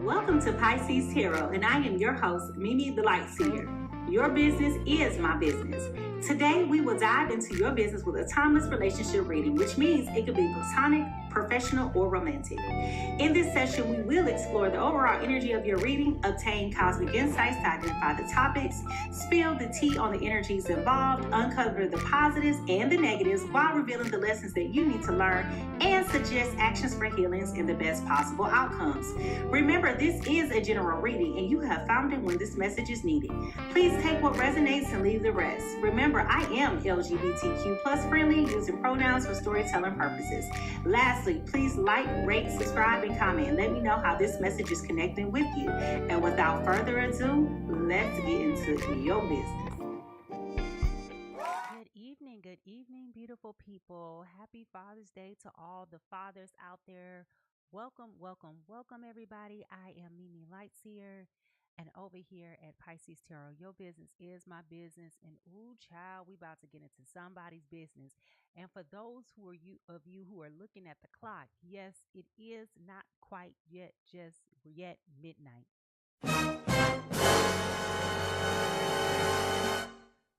Welcome to PiSeas Tarot, and I am your host, Mimi Lightseer. Your business is my business. Today, we will dive into your business with a timeless relationship reading, which means it could be platonic, professional, or romantic. In this session, we will explore the overall energy of your reading, obtain cosmic insights to identify the topics, spill the tea on the energies involved, uncover the positives and the negatives while revealing the lessons that you need to learn, and suggest actions for healings and the best possible outcomes. Remember, this is a general reading, and you have found it when this message is needed. Please take what resonates and leave the rest. Remember, I am LGBTQ plus friendly, using pronouns for storytelling purposes. Lastly, please like, rate, subscribe, and comment. Let me know how this message is connecting with you. And without further ado, let's get into your business. Good evening, beautiful people. Happy Father's Day to all the fathers out there. Welcome, everybody. I am Mimi Lightseer. And over here at PiSeas Tarot, your business is my business. And ooh, child, we about to get into somebody's business. And for those of you who are looking at the clock, yes, it is not quite yet just yet midnight.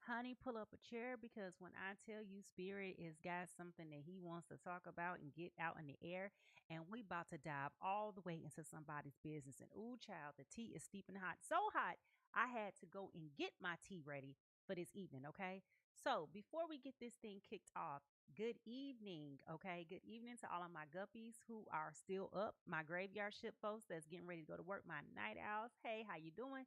Honey, pull up a chair, because when I tell you Spirit is got something that he wants to talk about and get out in the air, and we about to dive all the way into somebody's business. And ooh, child, the tea is steeping hot. So hot, I had to go and get my tea ready for this evening, okay? So before we get this thing kicked off, good evening, okay? Good evening to all of my guppies who are still up, my graveyard ship folks that's getting ready to go to work, my night owls. Hey, how you doing?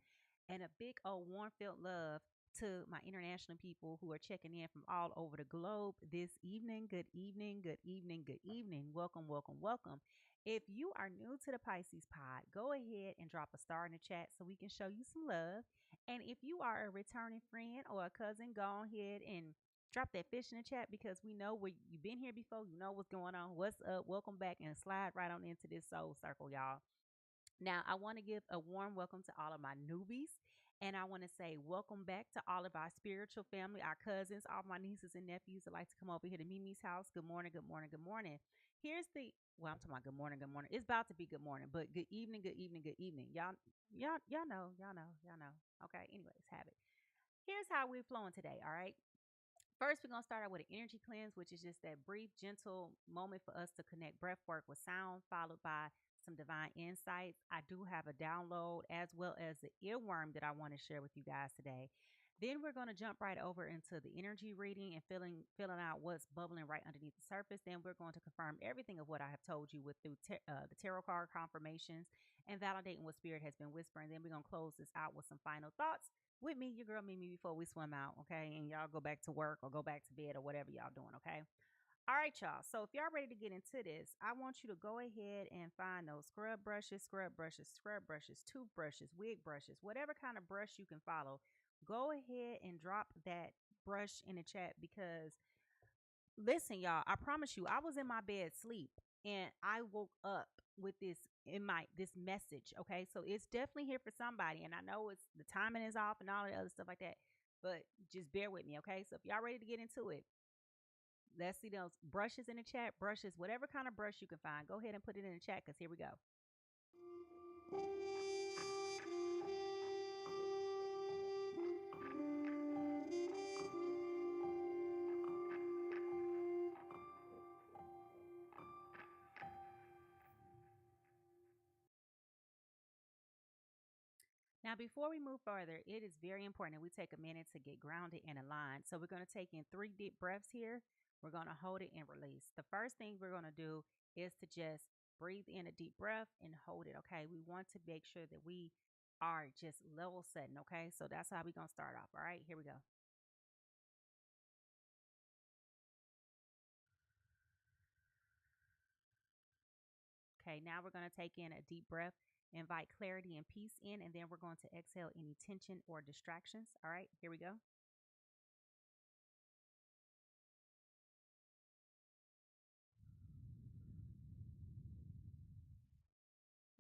And a big old warm felt love to my international people who are checking in from all over the globe this evening. Good evening, good evening, good evening. Welcome, welcome, welcome. If you are new to the Pisces pod, go ahead and drop a star in the chat so we can show you some love. And if you are a returning friend or a cousin, go ahead and drop that fish in the chat, because we know where you've been here before. You know what's going on. What's up? Welcome back, and slide right on into this soul circle, y'all. Now, I want to give a warm welcome to all of my newbies. And I want to say welcome back to all of our spiritual family, our cousins, all my nieces and nephews that like to come over here to Mimi's house. Good morning, good morning, good morning. Here's the I'm talking about good morning, good morning. It's about to be good morning, but good evening, good evening, good evening. Y'all know. Okay, anyways, have it. Here's how we're flowing today, all right? First, we're going to start out with an energy cleanse, which is just that brief, gentle moment for us to connect breath work with sound, followed by some divine insights. I do have a download as well as the earworm that I want to share with you guys today. Then we're going to jump right over into the energy reading and filling out what's bubbling right underneath the surface. Then we're going to confirm everything of what I have told you with through the tarot card confirmations and validating what spirit has been whispering. Then we're going to close this out with some final thoughts with me, your girl Mimi, before we swim out, okay? And y'all go back to work or go back to bed or whatever y'all doing, okay? All right, y'all. So if y'all ready to get into this, I want you to go ahead and find those scrub brushes, toothbrushes, wig brushes, whatever kind of brush you can follow. Go ahead and drop that brush in the chat, because listen, y'all, I promise you, I was in my bed sleep and I woke up with this message. Okay. So it's definitely here for somebody. And I know it's the timing is off and all the other stuff like that. But just bear with me, okay? So if y'all ready to get into it, let's see those brushes in the chat. Brushes, whatever kind of brush you can find, go ahead and put it in the chat, because here we go. Now, before we move further, it is very important that we take a minute to get grounded and aligned. So we're going to take in 3 deep breaths here. We're going to hold it and release. The first thing we're going to do is to just breathe in a deep breath and hold it, okay? We want to make sure that we are just level setting, okay? So that's how we're going to start off, all right? Here we go. Okay, now we're going to take in a deep breath, invite clarity and peace in, and then we're going to exhale any tension or distractions. All right, here we go.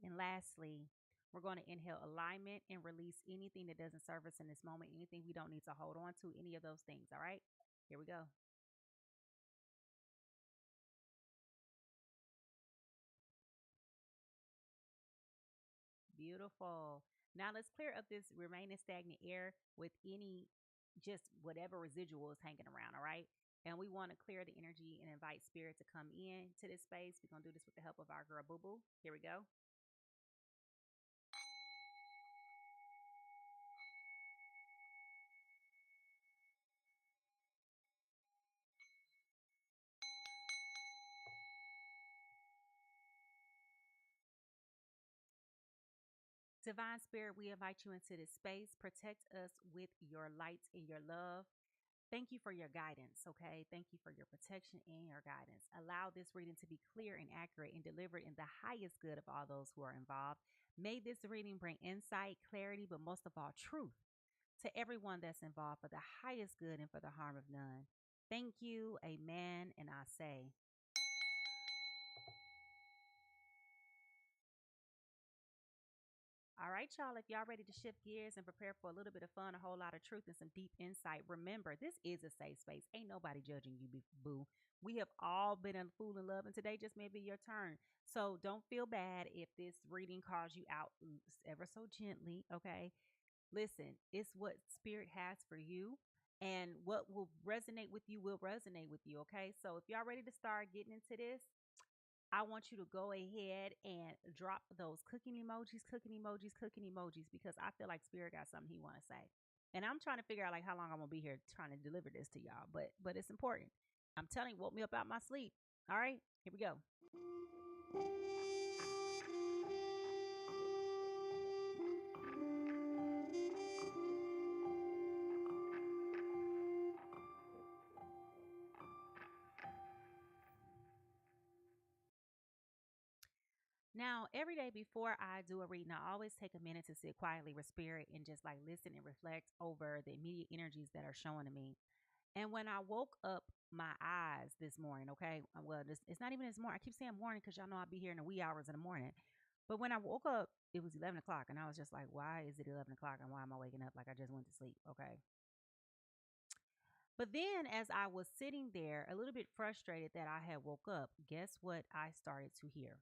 And lastly, we're going to inhale alignment and release anything that doesn't serve us in this moment, anything we don't need to hold on to, any of those things. All right, here we go. Beautiful. Now let's clear up this remaining stagnant air with any just whatever residual is hanging around, all right? And we want to clear the energy and invite spirit to come in to this space. We're going to do this with the help of our girl Boo Boo. Here we go. Divine Spirit, we invite you into this space. Protect us with your light and your love. Thank you for your guidance, okay? Thank you for your protection and your guidance. Allow this reading to be clear and accurate and delivered in the highest good of all those who are involved. May this reading bring insight, clarity, but most of all, truth to everyone that's involved for the highest good and for the harm of none. Thank you, amen, and I say. All right, y'all, if y'all ready to shift gears and prepare for a little bit of fun, a whole lot of truth, and some deep insight, remember, this is a safe space. Ain't nobody judging you, boo. We have all been in fool in love, and today just may be your turn. So don't feel bad if this reading calls you out ever so gently, okay? Listen, it's what spirit has for you, and what will resonate with you will resonate with you, okay? So if y'all ready to start getting into this, I want you to go ahead and drop those cooking emojis, because I feel like spirit got something he want to say. And I'm trying to figure out like how long I'm gonna be here trying to deliver this to y'all, but it's important. I'm telling you, woke me up out my sleep. All right, here we go. Now, every day before I do a reading, I always take a minute to sit quietly with spirit and just like listen and reflect over the immediate energies that are showing to me. And when I woke up my eyes this morning, okay, well, it's not even this morning. I keep saying morning because y'all know I'll be here in the wee hours in the morning. But when I woke up, it was 11 o'clock, and I was just like, why is it 11 o'clock, and why am I waking up like I just went to sleep? Okay. But then as I was sitting there, a little bit frustrated that I had woke up, guess what I started to hear?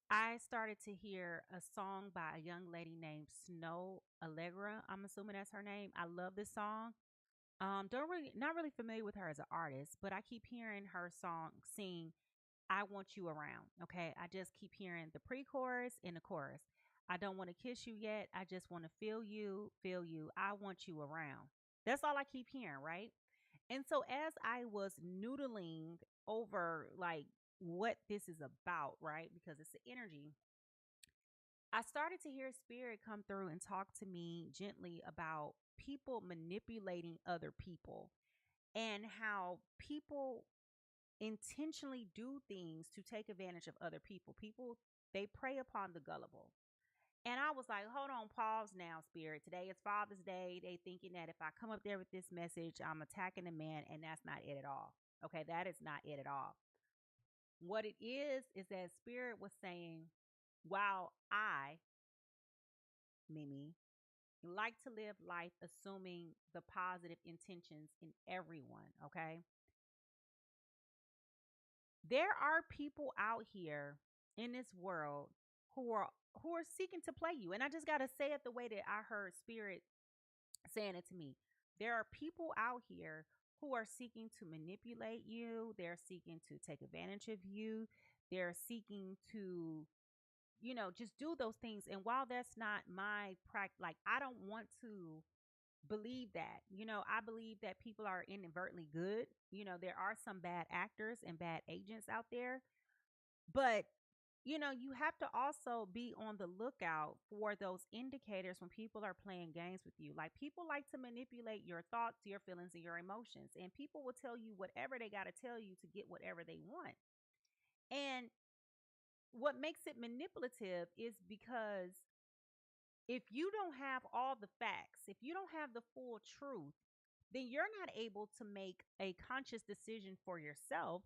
I started to hear a song by a young lady named Snow Aalegra. I'm assuming that's her name. I love this song. Don't really not really familiar with her as an artist, but I keep hearing her song sing I want you around. Okay. I just keep hearing the pre-chorus and the chorus. I don't want to kiss you yet. I just want to feel you, feel you. I want you around. That's all I keep hearing, right? And so as I was noodling over like what this is about, right? Because it's the energy, I started to hear spirit come through and talk to me gently about people manipulating other people, and how people intentionally do things to take advantage of other people. People, they prey upon the gullible. And I was like, hold on, pause now, spirit. Today is Father's Day. They thinking that if I come up there with this message, I'm attacking the man, and that's not it at all. Okay, that is not it at all. What it is that spirit was saying, while I, Mimi, like to live life assuming the positive intentions in everyone, okay? There are people out here in this world who are who are seeking to play you. And I just got to say it the way that I heard spirit saying it to me. There are people out here who are seeking to manipulate you. They're seeking to take advantage of you. They're seeking to, just do those things. And while that's not my practice, like I don't want to believe that. I believe that people are inadvertently good. There are some bad actors and bad agents out there, but you have to also be on the lookout for those indicators when people are playing games with you. Like people like to manipulate your thoughts, your feelings, and your emotions. And people will tell you whatever they got to tell you to get whatever they want. And what makes it manipulative is because if you don't have all the facts, if you don't have the full truth, then you're not able to make a conscious decision for yourself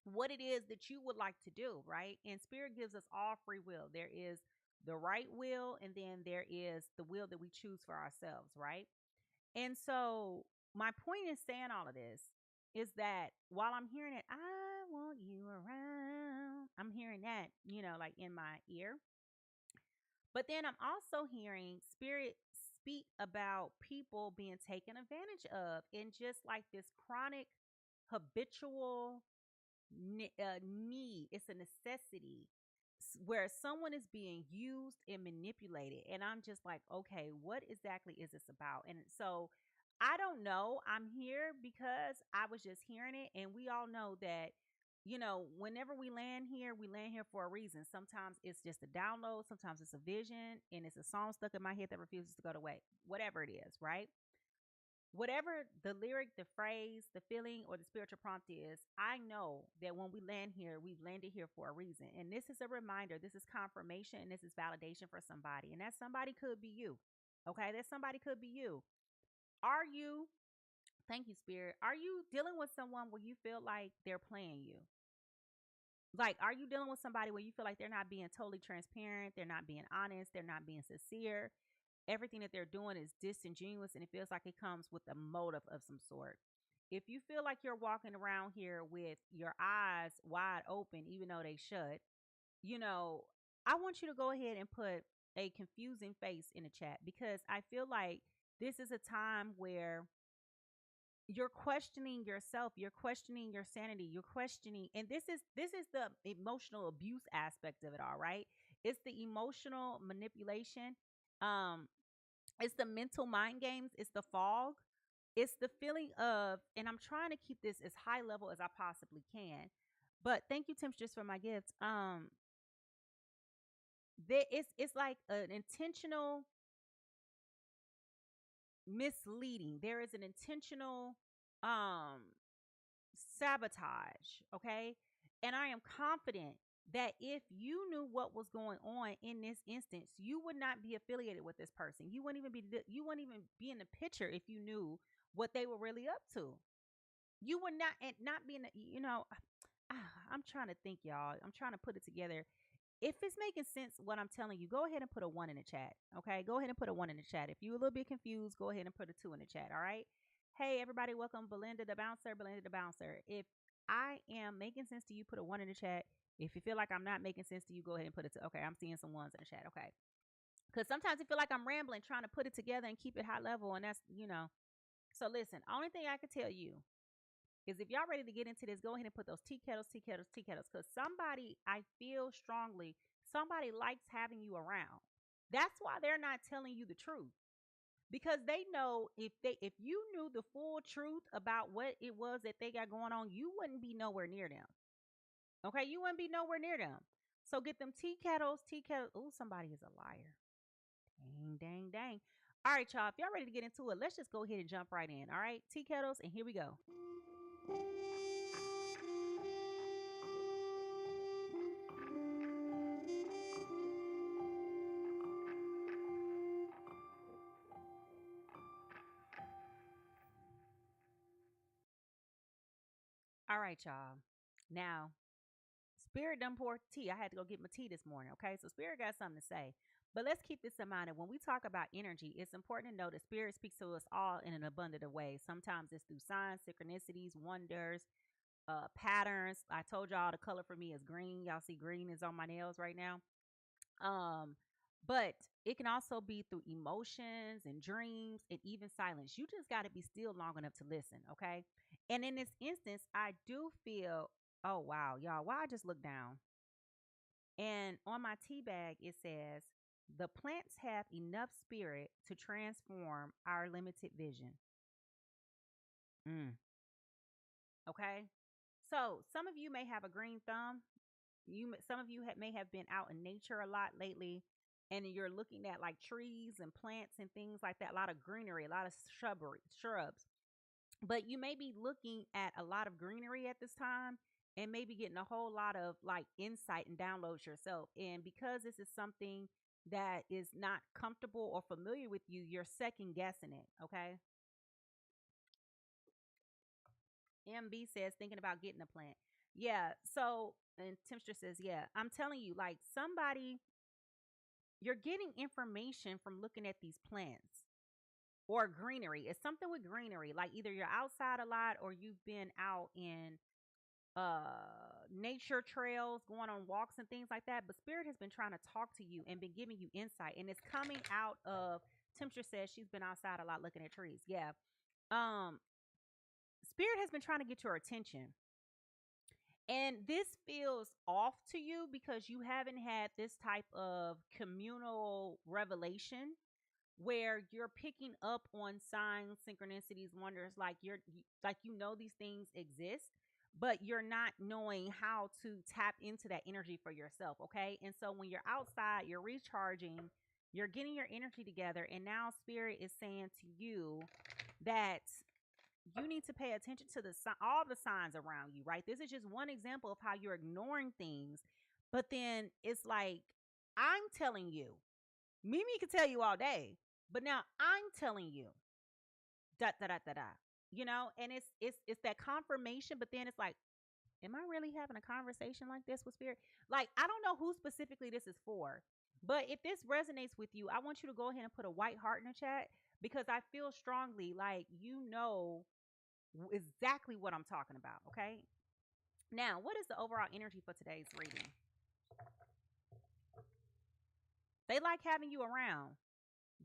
what it is that you would like to do, right? And spirit gives us all free will. There is the right will, and then there is the will that we choose for ourselves, right? And so, my point in saying all of this is that while I'm hearing it, I want you around, I'm hearing that, like in my ear. But then I'm also hearing spirit speak about people being taken advantage of in just like this chronic, habitual need. It's a necessity where someone is being used and manipulated. And I'm just like, okay, what exactly is this about? And so I don't know. I'm here because I was just hearing it. And we all know that, whenever we land here for a reason. Sometimes it's just a download, sometimes it's a vision, and it's a song stuck in my head that refuses to go away, whatever it is, right? Whatever the lyric, the phrase, the feeling, or the spiritual prompt is, I know that when we land here, we've landed here for a reason. And this is a reminder, this is confirmation, and this is validation for somebody. And that somebody could be you. Okay, that somebody could be you. Are you, thank you, Spirit, are you dealing with someone where you feel like they're playing you? Like, are you dealing with somebody where you feel like they're not being totally transparent? They're not being honest. They're not being sincere. Everything that they're doing is disingenuous and it feels like it comes with a motive of some sort. If you feel like you're walking around here with your eyes wide open, even though they shut, you know, I want you to go ahead and put a confusing face in the chat because I feel like this is a time where you're questioning yourself, you're questioning your sanity, you're questioning, and this is the emotional abuse aspect of it all, right? It's the emotional manipulation. um it's the mental mind games, it's the fog, it's the feeling of, and I'm trying to keep this as high level as I possibly can, but thank you, Temptress, for my gift. It's like an intentional misleading. There is an intentional um sabotage, okay? And I am confident that if you knew what was going on in this instance, you would not be affiliated with this person. You wouldn't even be in the picture if you knew what they were really up to. You would not, and not being, I'm trying to think, y'all. I'm trying to put it together. If it's making sense what I'm telling you, go ahead and put a 1 in the chat. Okay, go ahead and put a 1 in the chat. If you're a little bit confused, go ahead and put a 2 in the chat. All right. Hey everybody, welcome Belinda the Bouncer. Belinda the Bouncer. If I am making sense to you, put a 1 in the chat. If you feel like I'm not making sense to you, go ahead and put it to. Okay, I'm seeing some ones in the chat. Okay, because sometimes I feel like I'm rambling, trying to put it together and keep it high level, and that's. So listen, only thing I could tell you is if y'all ready to get into this, go ahead and put those tea kettles, tea kettles, tea kettles. Because somebody, I feel strongly, somebody likes having you around. That's why they're not telling you the truth. Because they know if you knew the full truth about what it was that they got going on, you wouldn't be nowhere near them. Okay, you wouldn't be nowhere near them. So get them tea kettles, tea kettles. Oh, somebody is a liar. Dang, dang, dang. All right, y'all. If y'all ready to get into it, let's just go ahead and jump right in. All right, tea kettles, and here we go. All right, y'all. Now, Spirit done poured tea. I had to go get my tea this morning. Okay, so Spirit got something to say. But let's keep this in mind. And when we talk about energy, it's important to know that Spirit speaks to us all in an abundant of ways. Sometimes it's through signs, synchronicities, wonders, patterns. I told y'all the color for me is green. Y'all see green is on my nails right now. Um, but it can also be through emotions and dreams and even silence. You just got to be still long enough to listen, okay? And in this instance, I do feel, oh wow, y'all, why I just look down. And on my tea bag, it says, the plants have enough spirit to transform our limited vision. Okay. So some of you may have a green thumb. Some of you may have been out in nature a lot lately, and you're looking at like trees and plants and things like that. A lot of greenery, a lot of shrubs. But you may be looking at a lot of greenery at this time and maybe getting a whole lot of like insight and downloads yourself. And because this is something that is not comfortable or familiar with you, you're second guessing it. Okay. MB says thinking about getting a plant. Yeah. So, and Timster says, yeah, I'm telling you, like somebody, you're getting information from looking at these plants. or greenery. It's something with greenery. Like either you're outside a lot or you've been out in nature trails, going on walks and things like that. But spirit has been trying to talk to you and been giving you insight, and it's coming out of Temperature says she's been outside a lot looking at trees. Yeah. Um, Spirit has been trying to get your attention. And this feels off to you because you haven't had this type of communal revelation where you're picking up on signs, synchronicities, wonders, like like these things exist, but you're not knowing how to tap into that energy for yourself, okay? And so when you're outside, you're recharging, you're getting your energy together, and now spirit is saying to you that you need to pay attention to all the signs around you, right? This is just one example of how you're ignoring things, but then it's like, I'm telling you, Mimi can tell you all day, but now I'm telling you, da da da da da, and it's that confirmation. But then it's like, am I really having a conversation like this with spirit? Like, I don't know who specifically this is for, but if this resonates with you, I want you to go ahead and put a white heart in the chat, because I feel strongly like exactly what I'm talking about. Okay. Now, what is the overall energy for today's reading? They like having you around.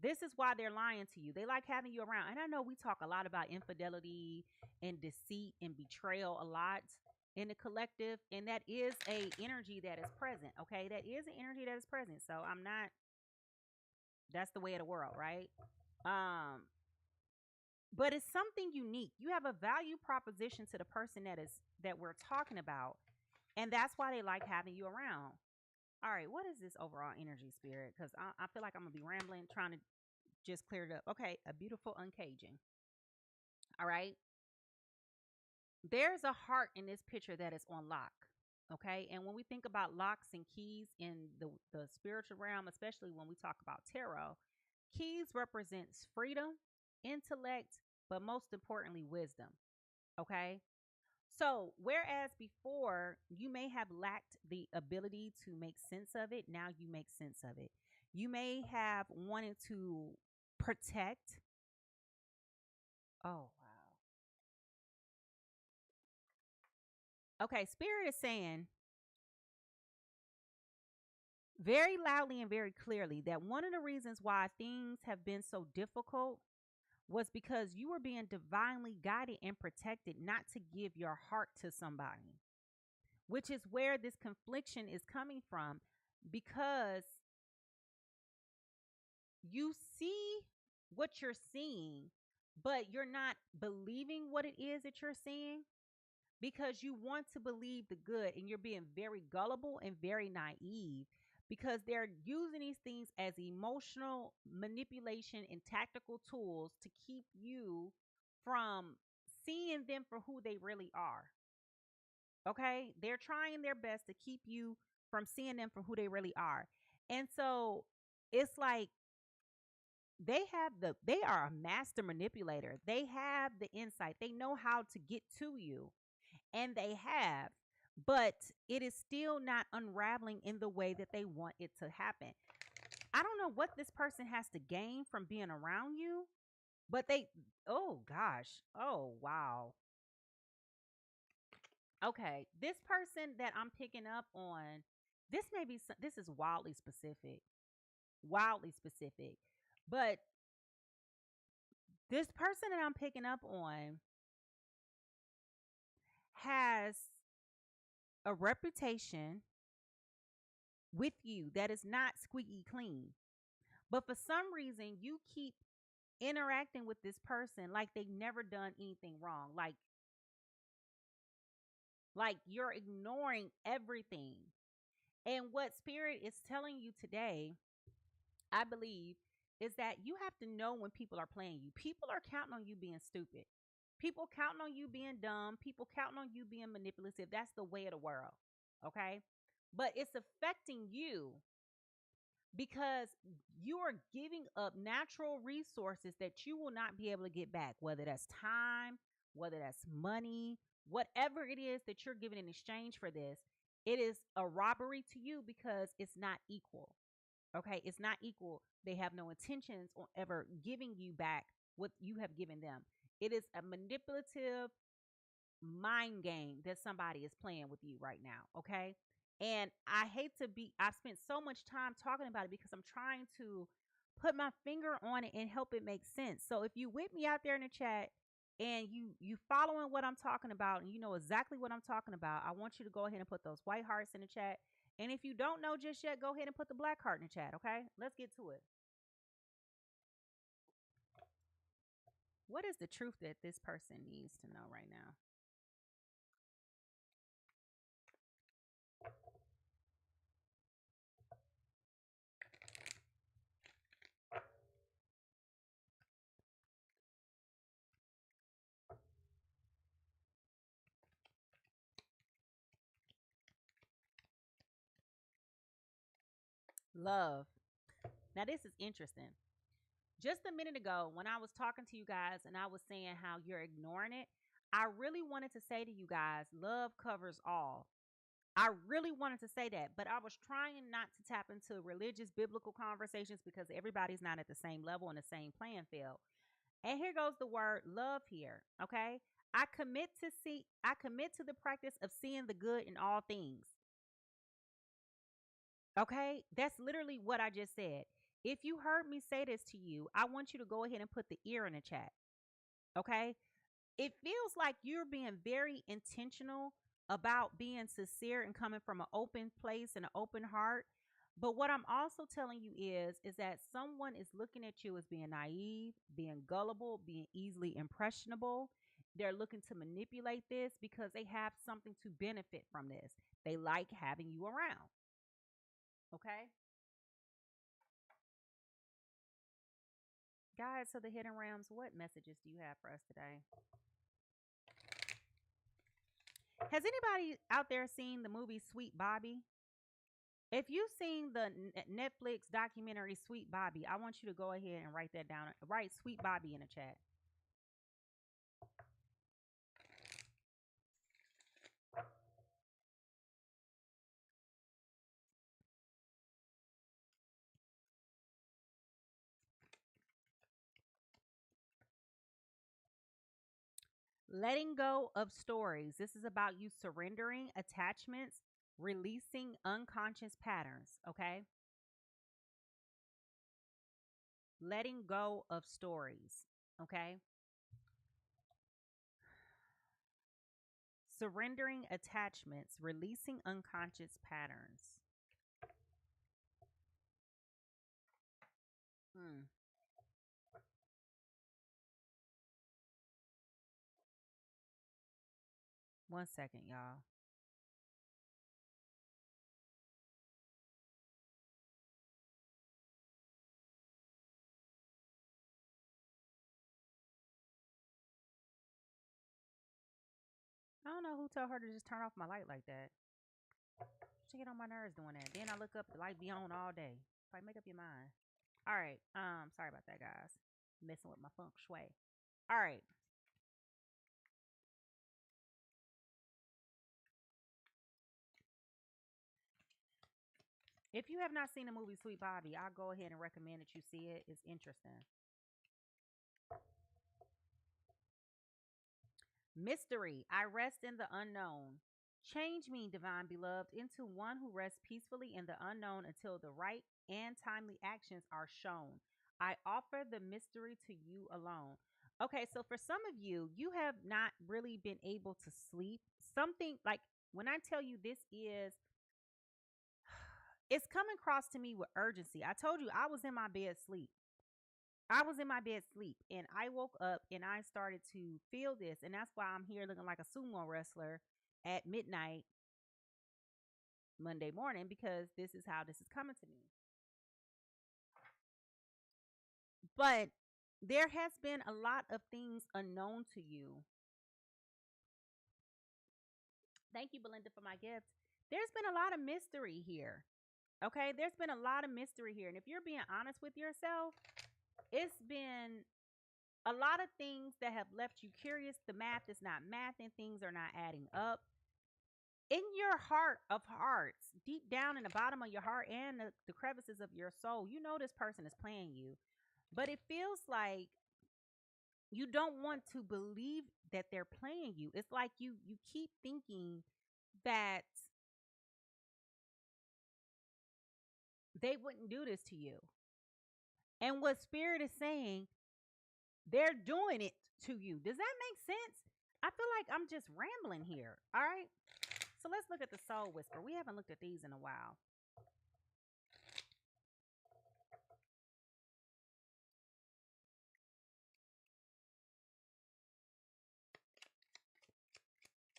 This is why they're lying to you. They like having you around. And I know we talk a lot about infidelity and deceit and betrayal a lot in the collective. And that is a energy that is present. Okay. That is an energy that is present. So that's the way of the world, right? But it's something unique. You have a value proposition to the person that we're talking about. And that's why they like having you around. All right. What is this overall energy, spirit? Because I feel like I'm going to be rambling, trying to just clear it up. Okay, a beautiful uncaging. All right. There's a heart in this picture that is on lock. Okay. And when we think about locks and keys in the spiritual realm, especially when we talk about tarot, keys represents freedom, intellect, but most importantly, wisdom. Okay. So, whereas before you may have lacked the ability to make sense of it, now you make sense of it. You may have wanted to protect. Oh, wow. Okay, Spirit is saying very loudly and very clearly that one of the reasons why things have been so difficult was because you were being divinely guided and protected not to give your heart to somebody, which is where this confliction is coming from, because you see what you're seeing, but you're not believing what it is that you're seeing because you want to believe the good, and you're being very gullible and very naive because they're using these things as emotional manipulation and tactical tools to keep you from seeing them for who they really are. Okay? They're trying their best to keep you from seeing them for who they really are. And so it's like they are a master manipulator. They have the insight. They know how to get to you, and but it is still not unraveling in the way that they want it to happen. I don't know what this person has to gain from being around you, but oh gosh. Oh, wow. Okay. This person that I'm picking up on, this is wildly specific, but this person that I'm picking up on has a reputation with you that is not squeaky clean. But for some reason, you keep interacting with this person like they've never done anything wrong. Like you're ignoring everything. And what spirit is telling you today, I believe, is that you have to know when people are playing you. People are counting on you being stupid. People counting on you being dumb. People counting on you being manipulative. That's the way of the world. Okay? But it's affecting you because you are giving up natural resources that you will not be able to get back, whether that's time, whether that's money, whatever it is that you're giving in exchange for this. It is a robbery to you because it's not equal. Okay, it's not equal. They have no intentions on ever giving you back what you have given them. It is a manipulative mind game that somebody is playing with you right now. Okay. And I've spent so much time talking about it because I'm trying to put my finger on it and help it make sense. So if you with me out there in the chat and you following what I'm talking about and you know exactly what I'm talking about, I want you to go ahead and put those white hearts in the chat. And if you don't know just yet, go ahead and put the black heart in the chat. Okay. Let's get to it. What is the truth that this person needs to know right now? Love. Now, this is interesting. Just a minute ago, when I was talking to you guys and I was saying how you're ignoring it, I really wanted to say to you guys, love covers all. I really wanted to say that, but I was trying not to tap into religious, biblical conversations because everybody's not at the same level in the same playing field. And here goes the word love here, okay? I commit to the practice of seeing the good in all things. Okay? That's literally what I just said. If you heard me say this to you, I want you to go ahead and put the ear in the chat. Okay? It feels like you're being very intentional about being sincere and coming from an open place and an open heart. But what I'm also telling you is that someone is looking at you as being naive, being gullible, being easily impressionable. They're looking to manipulate this because they have something to benefit from this. They like having you around. Okay? Guys, so the hidden realms, what messages do you have for us today? Has anybody out there seen the movie Sweet Bobby? If you've seen the Netflix documentary Sweet Bobby, I want you to go ahead and write that down. Write Sweet Bobby in the chat. Letting go of stories. This is about you surrendering attachments, releasing unconscious patterns, okay? Letting go of stories, okay? Surrendering attachments, releasing unconscious patterns. Hmm. One second, y'all. I don't know who told her to just turn off my light like that. She get on my nerves doing that. Then I look up, the light be on all day. Like, make up your mind. All right. Sorry about that, guys. Messing with my feng shui. All right. If you have not seen the movie Sweet Bobby, I'll go ahead and recommend that you see it. It's interesting. Mystery. I rest in the unknown. Change me, divine beloved, into one who rests peacefully in the unknown until the right and timely actions are shown. I offer the mystery to you alone. Okay, so for some of you, you have not really been able to sleep. Something like when I tell you this is, it's coming across to me with urgency. I told you I was in my bed sleep. I was in my bed sleep and I woke up and I started to feel this. And that's why I'm here looking like a sumo wrestler at midnight Monday morning because this is how this is coming to me. But there has been a lot of things unknown to you. Thank you, Belinda, for my gift. There's been a lot of mystery here. Okay, there's been a lot of mystery here. And if you're being honest with yourself, it's been a lot of things that have left you curious. The math is not math and things are not adding up. In your heart of hearts, deep down in the bottom of your heart and the crevices of your soul, you know this person is playing you. But it feels like you don't want to believe that they're playing you. It's like you keep thinking that they wouldn't do this to you. And what spirit is saying, they're doing it to you. Does that make sense? I feel like I'm just rambling here. All right. So let's look at the soul whisper. We haven't looked at these in a while.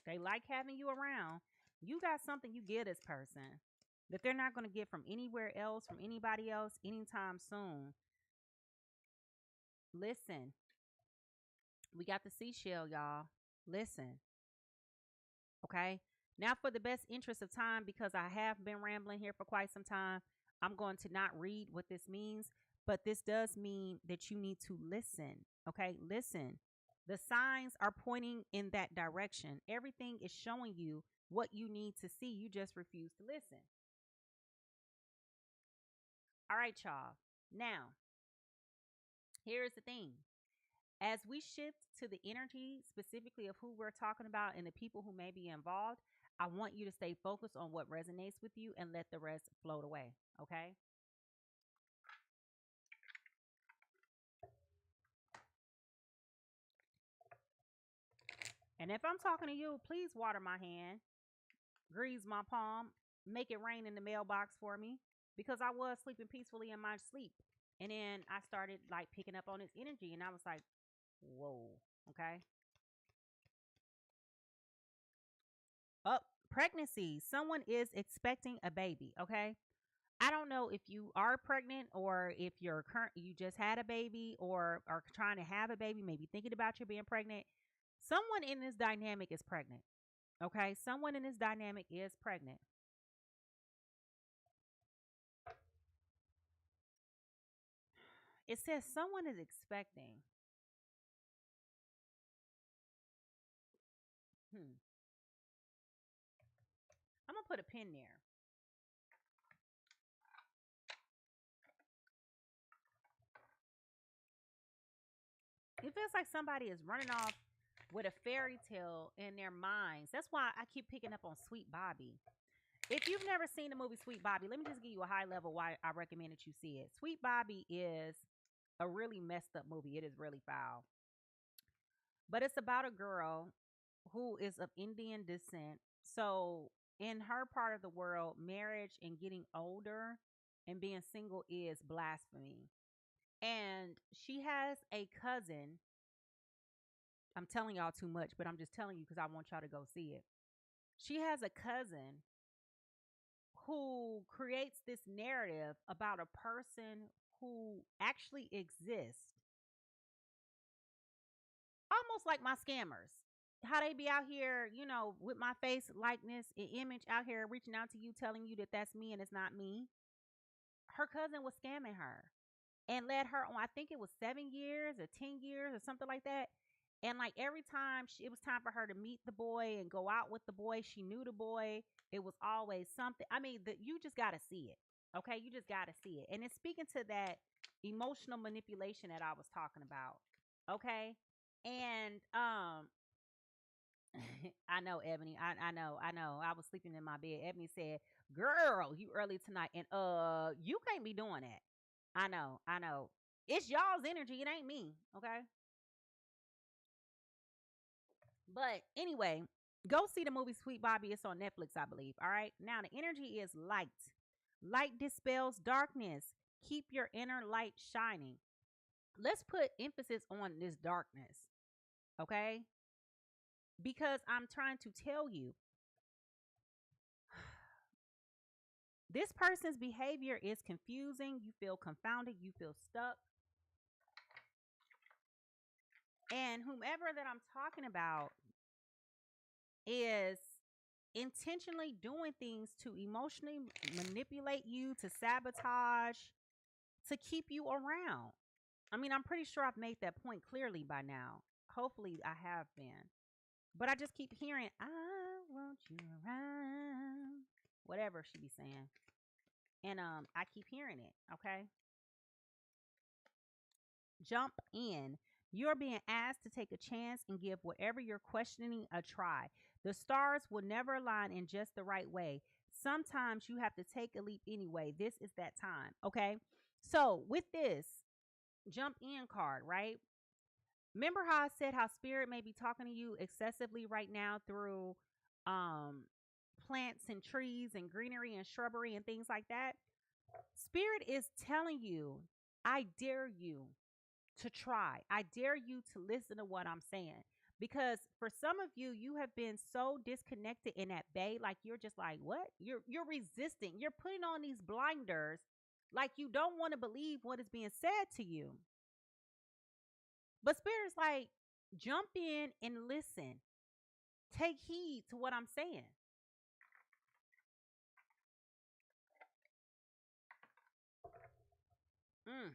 They like having you around. You got something you give this person that they're not going to get from anywhere else, from anybody else, anytime soon. Listen, we got the seashell, y'all. Listen, okay? Now, for the best interest of time, because I have been rambling here for quite some time, I'm going to not read what this means, but this does mean that you need to listen, okay? Listen. The signs are pointing in that direction. Everything is showing you what you need to see. You just refuse to listen. All right, y'all. Now, here's the thing. As we shift to the energy specifically of who we're talking about and the people who may be involved, I want you to stay focused on what resonates with you and let the rest float away. Okay. And if I'm talking to you, please water my hand, grease my palm, make it rain in the mailbox for me, because I was sleeping peacefully in my sleep. And then I started like picking up on its energy and I was like, whoa, okay. Up, pregnancy. Someone is expecting a baby, okay? I don't know if you are pregnant or if you just had a baby or are trying to have a baby, maybe thinking about you being pregnant. Someone in this dynamic is pregnant. Okay? Someone in this dynamic is pregnant. It says someone is expecting. I'm going to put a pin there. It feels like somebody is running off with a fairy tale in their minds. That's why I keep picking up on Sweet Bobby. If you've never seen the movie Sweet Bobby, let me just give you a high level why I recommend that you see it. Sweet Bobby is a really messed up movie. It is really foul. But it's about a girl who is of Indian descent. So, in her part of the world, marriage and getting older and being single is blasphemy. And she has a cousin. I'm telling y'all too much, but I'm just telling you because I want y'all to go see it. She has a cousin who creates this narrative about a person who actually exists, almost like my scammers. How they be out here, with my face likeness and image out here reaching out to you, telling you that that's me and it's not me. Her cousin was scamming her and led her on, I think it was 7 years or 10 years or something like that. And like every time it was time for her to meet the boy and go out with the boy, she knew the boy. It was always something. I mean, you just got to see it. Okay. You just got to see it. And it's speaking to that emotional manipulation that I was talking about. Okay. And, I know, Ebony. I know. I was sleeping in my bed. Ebony said, girl, you early tonight. And, you can't be doing that. I know. It's y'all's energy. It ain't me. Okay. But anyway, go see the movie Sweet Bobby. It's on Netflix, I believe. All right. Now, the energy is light. Light dispels darkness. Keep your inner light shining. Let's put emphasis on this darkness. Okay. Because I'm trying to tell you, this person's behavior is confusing. You feel confounded. You feel stuck. And whomever that I'm talking about is intentionally doing things to emotionally manipulate you, to sabotage, to keep you around. I mean, I'm pretty sure I've made that point clearly by now. Hopefully I have been. But I just keep hearing, I want you around. Whatever she be saying. And I keep hearing it, okay? Jump in. You're being asked to take a chance and give whatever you're questioning a try. The stars will never align in just the right way. Sometimes you have to take a leap anyway. This is that time. Okay. So, with this jump in card, right? Remember how I said how spirit may be talking to you excessively right now through um plants and trees and greenery and shrubbery and things like that? Spirit is telling you, I dare you to try. I dare you to listen to what I'm saying. Because for some of you, you have been so disconnected in that bay, like you're just like, what? You're resisting. You're putting on these blinders, like you don't want to believe what is being said to you. But spirit's like, jump in and listen. Take heed to what I'm saying. Mm.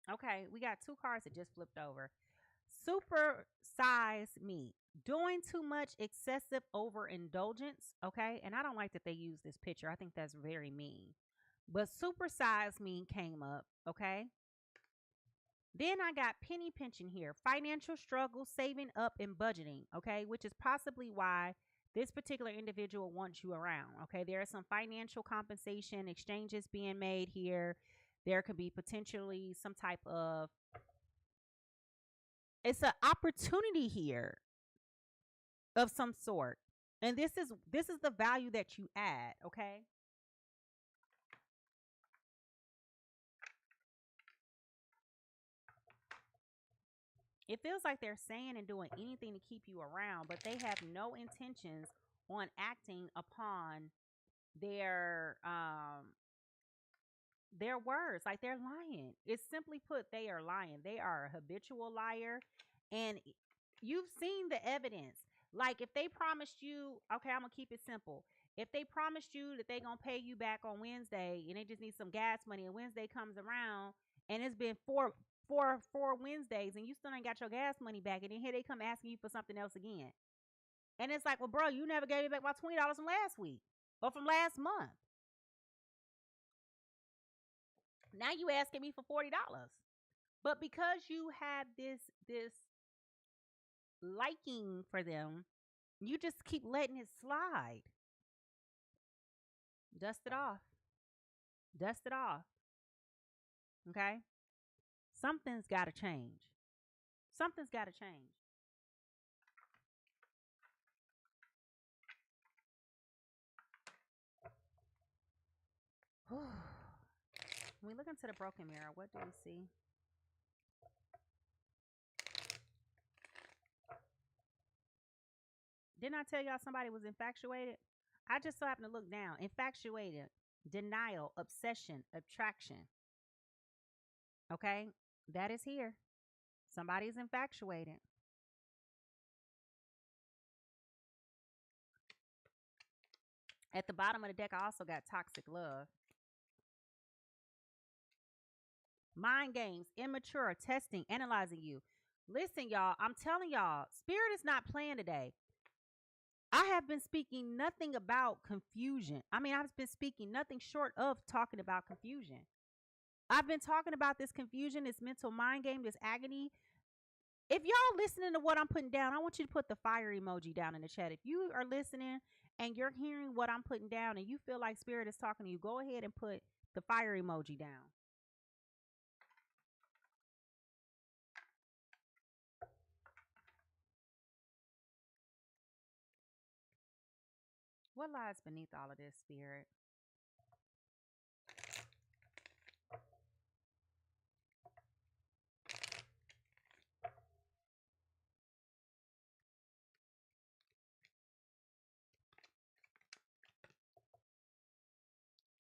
Okay, we got two cards that just flipped over. Super size me. Doing too much excessive overindulgence. Okay. And I don't like that they use this picture. I think that's very mean. But super size me came up. Okay. Then I got penny pinching here. Financial struggle, saving up, and budgeting. Okay. Which is possibly why this particular individual wants you around. Okay. There is some financial compensation exchanges being made here. There could be potentially some type of, it's an opportunity here of some sort. And this is the value that you add, okay? It feels like they're saying and doing anything to keep you around, but they have no intentions on acting upon their their words. Like they're lying. It's simply put, they are lying. They are a habitual liar. And you've seen the evidence. Like if they promised you, okay, I'm gonna keep it simple. If they promised you that they're gonna pay you back on Wednesday and they just need some gas money, and Wednesday comes around and it's been four Wednesdays and you still ain't got your gas money back, and then here they come asking you for something else again. And it's like, well, bro, you never gave me back my $20 from last week or from last month. Now you asking me for $40. But because you have this liking for them, you just keep letting it slide. Dust it off. Dust it off. Okay? Something's got to change. Something's got to change. When we look into the broken mirror, what do we see? Didn't I tell y'all somebody was infatuated? I just so happened to look down. Infatuated, denial, obsession, attraction. Okay? That is here. Somebody's infatuated. At the bottom of the deck, I also got toxic love. Mind games, immature, testing, analyzing you. Listen, y'all, I'm telling y'all, spirit is not playing today. I have been speaking nothing about confusion. I mean, I've been speaking nothing short of talking about confusion. I've been talking about this confusion, this mental mind game, this agony. If y'all listening to what I'm putting down, I want you to put the fire emoji down in the chat. If you are listening and you're hearing what I'm putting down and you feel like spirit is talking to you, go ahead and put the fire emoji down. What lies beneath all of this, spirit?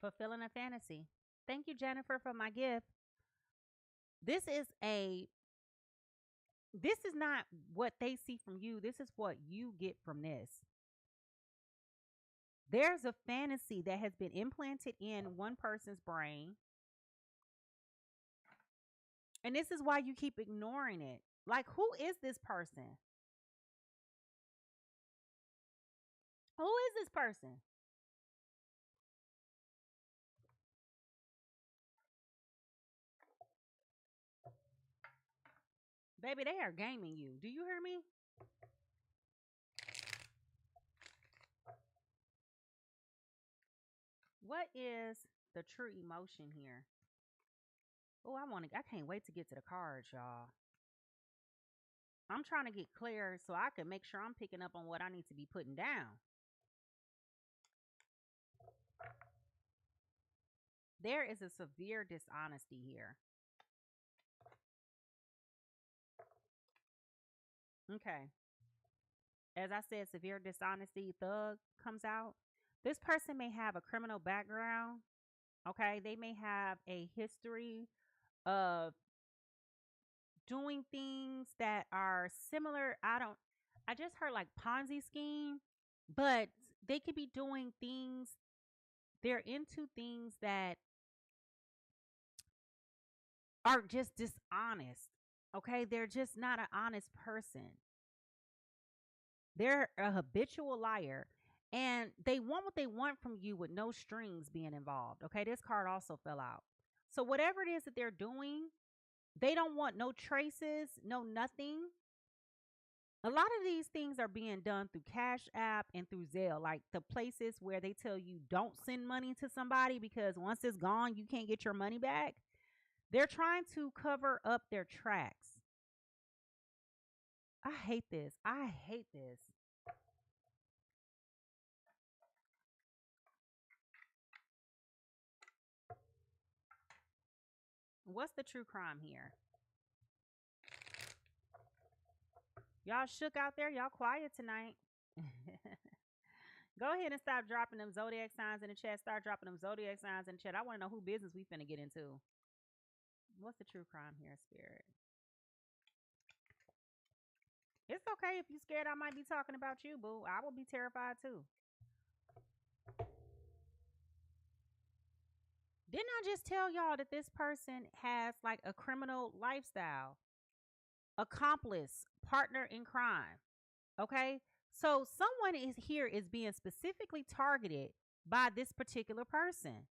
Fulfilling a fantasy. Thank you, Jennifer, for my gift. This is not what they see from you. This is what you get from this. There's a fantasy that has been implanted in one person's brain. And this is why you keep ignoring it. Like, who is this person? Who is this person? Baby, they are gaming you. Do you hear me? What is the true emotion here? Oh, I can't wait to get to the cards, y'all. I'm trying to get clear so I can make sure I'm picking up on what I need to be putting down. There is a severe dishonesty here. Okay. As I said, severe dishonesty, thug comes out. This person may have a criminal background. Okay. They may have a history of doing things that are similar. I just heard like Ponzi scheme, but they could be doing things. They're into things that are just dishonest. Okay. They're just not an honest person. They're a habitual liar and they want what they want from you with no strings being involved. Okay. This card also fell out. So, whatever it is that they're doing, they don't want no traces, no nothing. A lot of these things are being done through Cash App and through Zelle, like the places where they tell you don't send money to somebody because once it's gone, you can't get your money back. They're trying to cover up their tracks. I hate this. I hate this. What's the true crime here? Y'all shook out there. Y'all quiet tonight. Go ahead and stop dropping them zodiac signs in the chat. Start dropping them zodiac signs in the chat. I want to know who business we finna get into. What's the true crime here, Spirit? It's okay if you're scared I might be talking about you, boo. I will be terrified too. Didn't I just tell y'all that this person has like a criminal lifestyle? Accomplice, partner in crime. Okay? So someone is being specifically targeted by this particular person.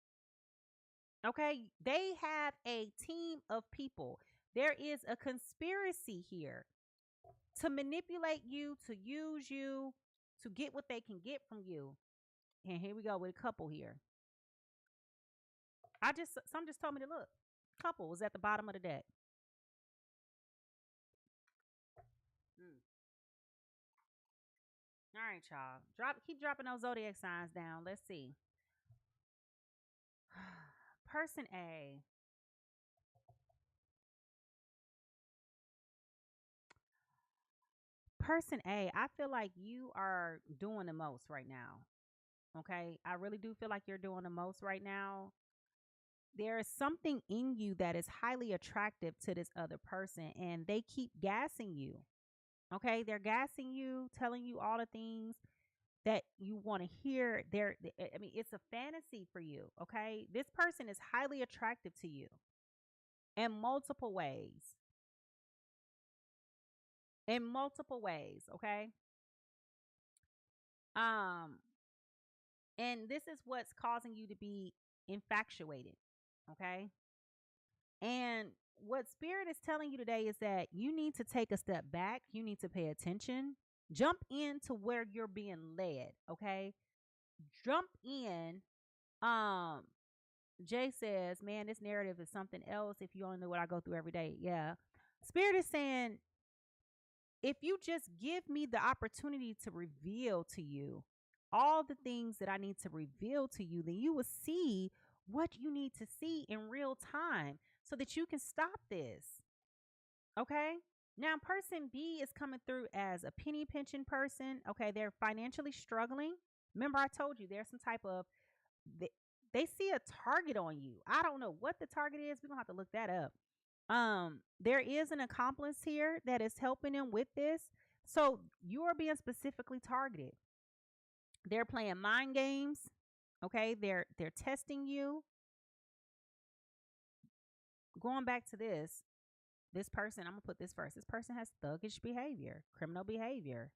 Okay? They have a team of people. There is a conspiracy here to manipulate you, to use you, to get what they can get from you. And here we go with a couple here. Some just told me to look. Couple was at the bottom of the deck. All right, y'all. Keep dropping those zodiac signs down. Let's see. Person A. Person A, I feel like you are doing the most right now. Okay. I really do feel like you're doing the most right now. There is something in you that is highly attractive to this other person, and they keep gassing you. Okay. They're gassing you, telling you all the things that you want to hear. It's a fantasy for you. Okay. This person is highly attractive to you in multiple ways. In multiple ways. Okay. Um, and this is what's causing you to be infatuated. Okay. And what Spirit is telling you today is that you need to take a step back. You need to pay attention. Jump into where you're being led. Okay. Jump in. Um, Jay says, man, this narrative is something else. If you only know what I go through every day. Yeah. Spirit is saying, if you just give me the opportunity to reveal to you all the things that I need to reveal to you, then you will see what you need to see in real time so that you can stop this. Okay. Now, person B is coming through as a penny pinching person. Okay. They're financially struggling. Remember, I told you there's some type of, they see a target on you. I don't know what the target is. We're going to have to look that up. There is an accomplice here that is helping them with this. So you are being specifically targeted. They're playing mind games. Okay. They're testing you. Going back to this person, I'm going to put this first. This person has thuggish behavior, criminal behavior.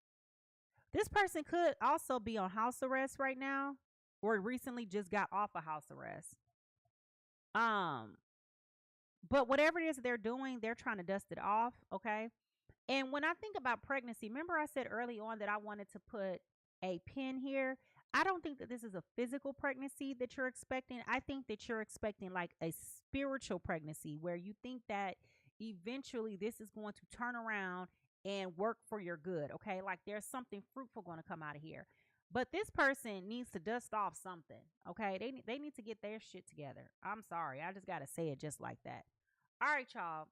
This person could also be on house arrest right now or recently just got off a house arrest. Um, but whatever it is they're doing, they're trying to dust it off, okay? And when I think about pregnancy, remember I said early on that I wanted to put a pin here. I don't think that this is a physical pregnancy that you're expecting. I think that you're expecting like a spiritual pregnancy where you think that eventually this is going to turn around and work for your good, okay? Like there's something fruitful going to come out of here. But this person needs to dust off something, okay? They need to get their shit together. I'm sorry. I just got to say it just like that. All right, y'all.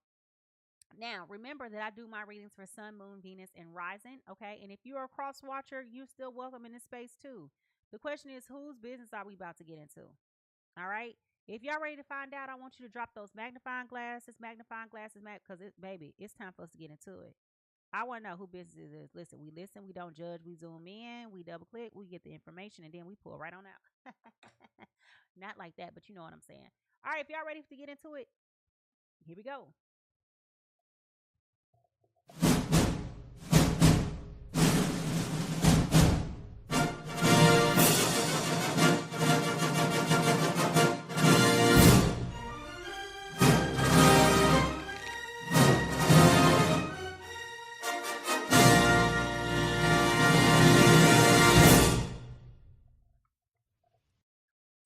Now, remember that I do my readings for Sun, Moon, Venus, and Rising, okay? And if you're a cross watcher, you're still welcome in this space too. The question is, whose business are we about to get into? All right? If y'all ready to find out, I want you to drop those magnifying glasses, because baby, it's time for us to get into it. I want to know who business it is. Listen, we don't judge, we zoom in, we double click, we get the information, and then we pull right on out. Not like that, but you know what I'm saying. All right, if y'all ready to get into it, here we go.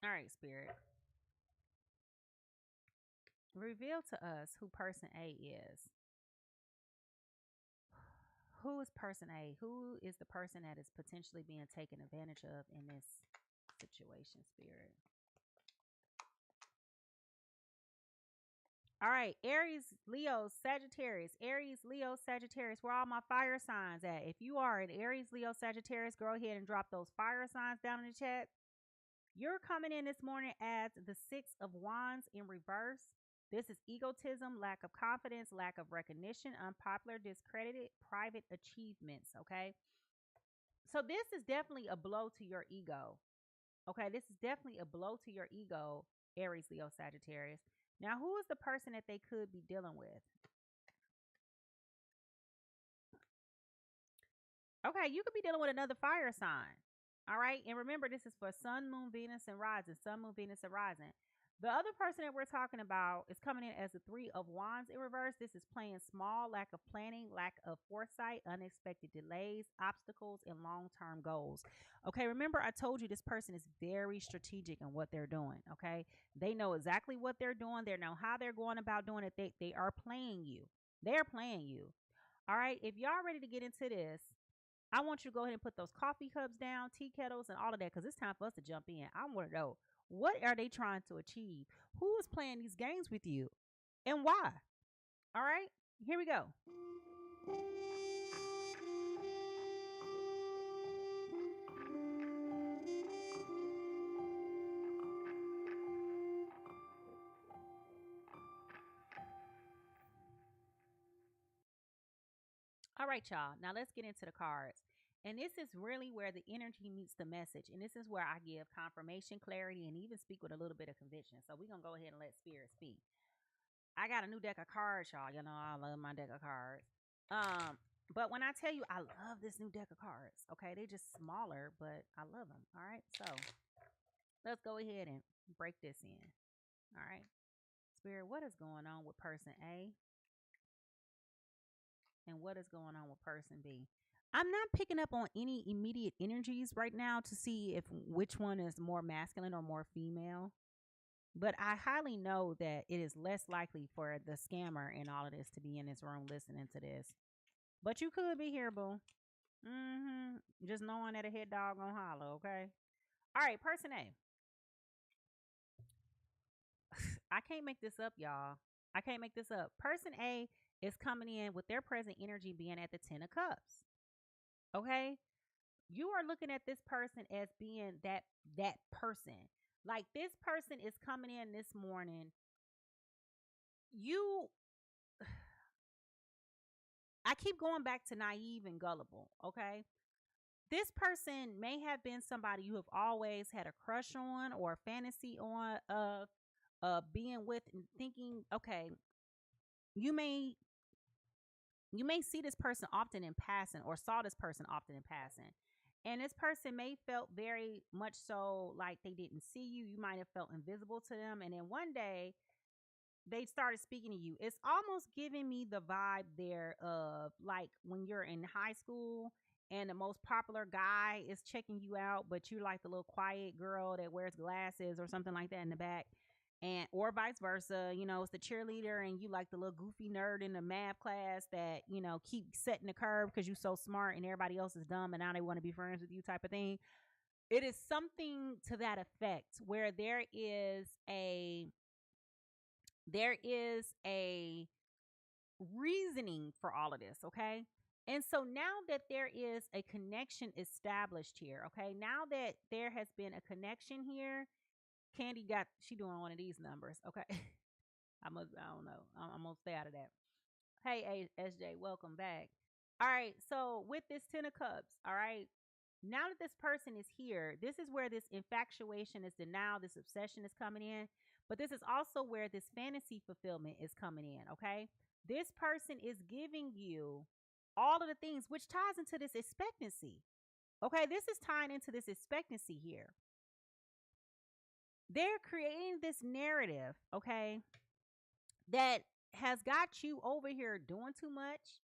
All right, Spirit. Reveal to us who person A is. Who is person A? Who is the person that is potentially being taken advantage of in this situation, Spirit? All right, Aries, Leo, Sagittarius. Aries, Leo, Sagittarius. Where all my fire signs at? If you are an Aries, Leo, Sagittarius, go ahead and drop those fire signs down in the chat. You're coming in this morning as the Six of Wands in reverse. This is egotism, lack of confidence, lack of recognition, unpopular, discredited, private achievements, okay? So this is definitely a blow to your ego. Okay, this is definitely a blow to your ego, Aries, Leo, Sagittarius. Now, who is the person that they could be dealing with? Okay, you could be dealing with another fire sign. All right, and remember, this is for Sun, Moon, Venus, and Rising. Sun, Moon, Venus, and Rising. The other person that we're talking about is coming in as the Three of Wands in reverse. This is playing small, lack of planning, lack of foresight, unexpected delays, obstacles, and long-term goals. Okay, remember I told you this person is very strategic in what they're doing. Okay, they know exactly what they're doing. They know how they're going about doing it. They are playing you. They're playing you. All right, if y'all ready to get into this, I want you to go ahead and put those coffee cups down, tea kettles, and all of that, because it's time for us to jump in. I want to know, what are they trying to achieve? Who is playing these games with you and why? All right, here we go. All right, y'all. Now let's get into the cards. And this is really where the energy meets the message. And this is where I give confirmation, clarity, and even speak with a little bit of conviction. So we're going to go ahead and let spirit speak. I got a new deck of cards, y'all. You know, I love my deck of cards. But when I tell you I love this new deck of cards, okay, they're just smaller, but I love them. All right. So let's go ahead and break this in. All right. Spirit, what is going on with person A? And what is going on with person B? I'm not picking up on any immediate energies right now to see if which one is more masculine or more female. But I highly know that it is less likely for the scammer in all of this to be in this room listening to this. But you could be here, boo. Just knowing that a head dog gonna holler, okay? All right, person A. I can't make this up, y'all. I can't make this up. Person A is coming in with their present energy being at the 10 of Cups. Okay? You are looking at this person as being that person. Like this person is coming in this morning. I keep going back to naive and gullible, okay? This person may have been somebody you have always had a crush on or a fantasy on of being with and thinking, okay, you may You may see this person often in passing, or saw this person often in passing. And this person may felt very much so like they didn't see you. You might have felt invisible to them. And then one day they started speaking to you. It's almost giving me the vibe there of like when you're in high school and the most popular guy is checking you out, but you're like the little quiet girl that wears glasses or something like that in the back. And or vice versa, it's the cheerleader and you like the little goofy nerd in the math class that, keep setting the curve because you're so smart and everybody else is dumb and now they want to be friends with you type of thing. It is something to that effect where there is a reasoning for all of this, okay? And so now that there is a connection established here, okay? Now that there has been a connection here, she doing one of these numbers, okay? I don't know. I'm gonna stay out of that. Hey, SJ, welcome back. All right, so with this 10 of Cups, all right, now that this person is here, this is where this infatuation, this denial, this obsession is coming in. But this is also where this fantasy fulfillment is coming in, okay? This person is giving you all of the things, which ties into this expectancy, okay? This is tying into this expectancy here. They're creating this narrative, okay, that has got you over here doing too much,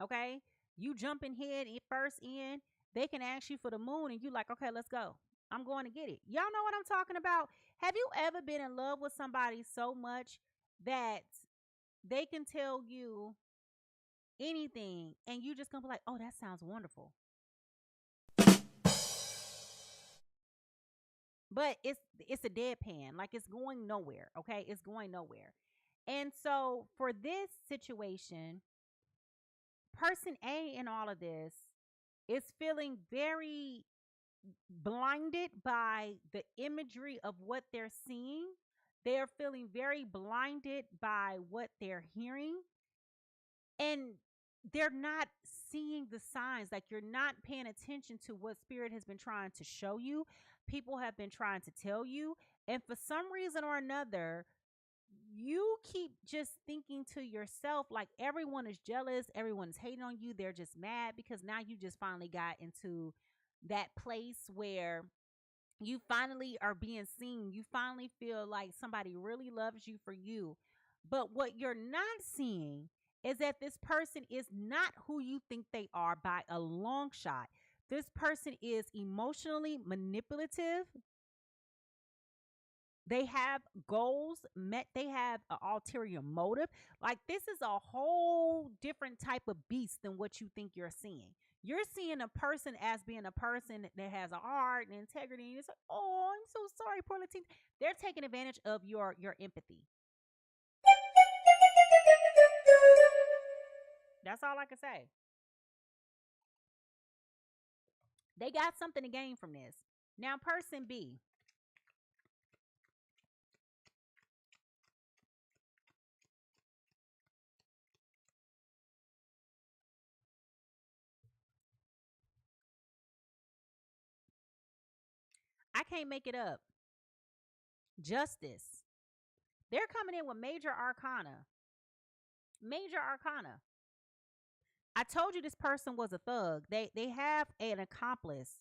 okay? You jumping head first in. They can ask you for the moon and you like, okay, let's go. I'm going to get it. Y'all know what I'm talking about? Have you ever been in love with somebody so much that they can tell you anything and you just gonna be like, oh, that sounds wonderful? But it's a deadpan. Like it's going nowhere, okay? It's going nowhere. And so for this situation, person A in all of this is feeling very blinded by the imagery of what they're seeing. They're feeling very blinded by what they're hearing. And they're not seeing the signs. Like you're not paying attention to what spirit has been trying to show you. People have been trying to tell you. And for some reason or another, you keep just thinking to yourself like everyone is jealous, everyone's hating on you, they're just mad because now you just finally got into that place where you finally are being seen. You finally feel like somebody really loves you for you. But what you're not seeing is that this person is not who you think they are by a long shot. This person is emotionally manipulative. They have goals met. They have an ulterior motive. Like this is a whole different type of beast than what you think you're seeing. You're seeing a person as being a person that has a heart and integrity. And it's like, oh, I'm so sorry, poor Latina. They're taking advantage of your empathy. That's all I can say. They got something to gain from this. Now, person B. I can't make it up. Justice. They're coming in with major arcana. Major arcana. I told you this person was a thug. They have an accomplice.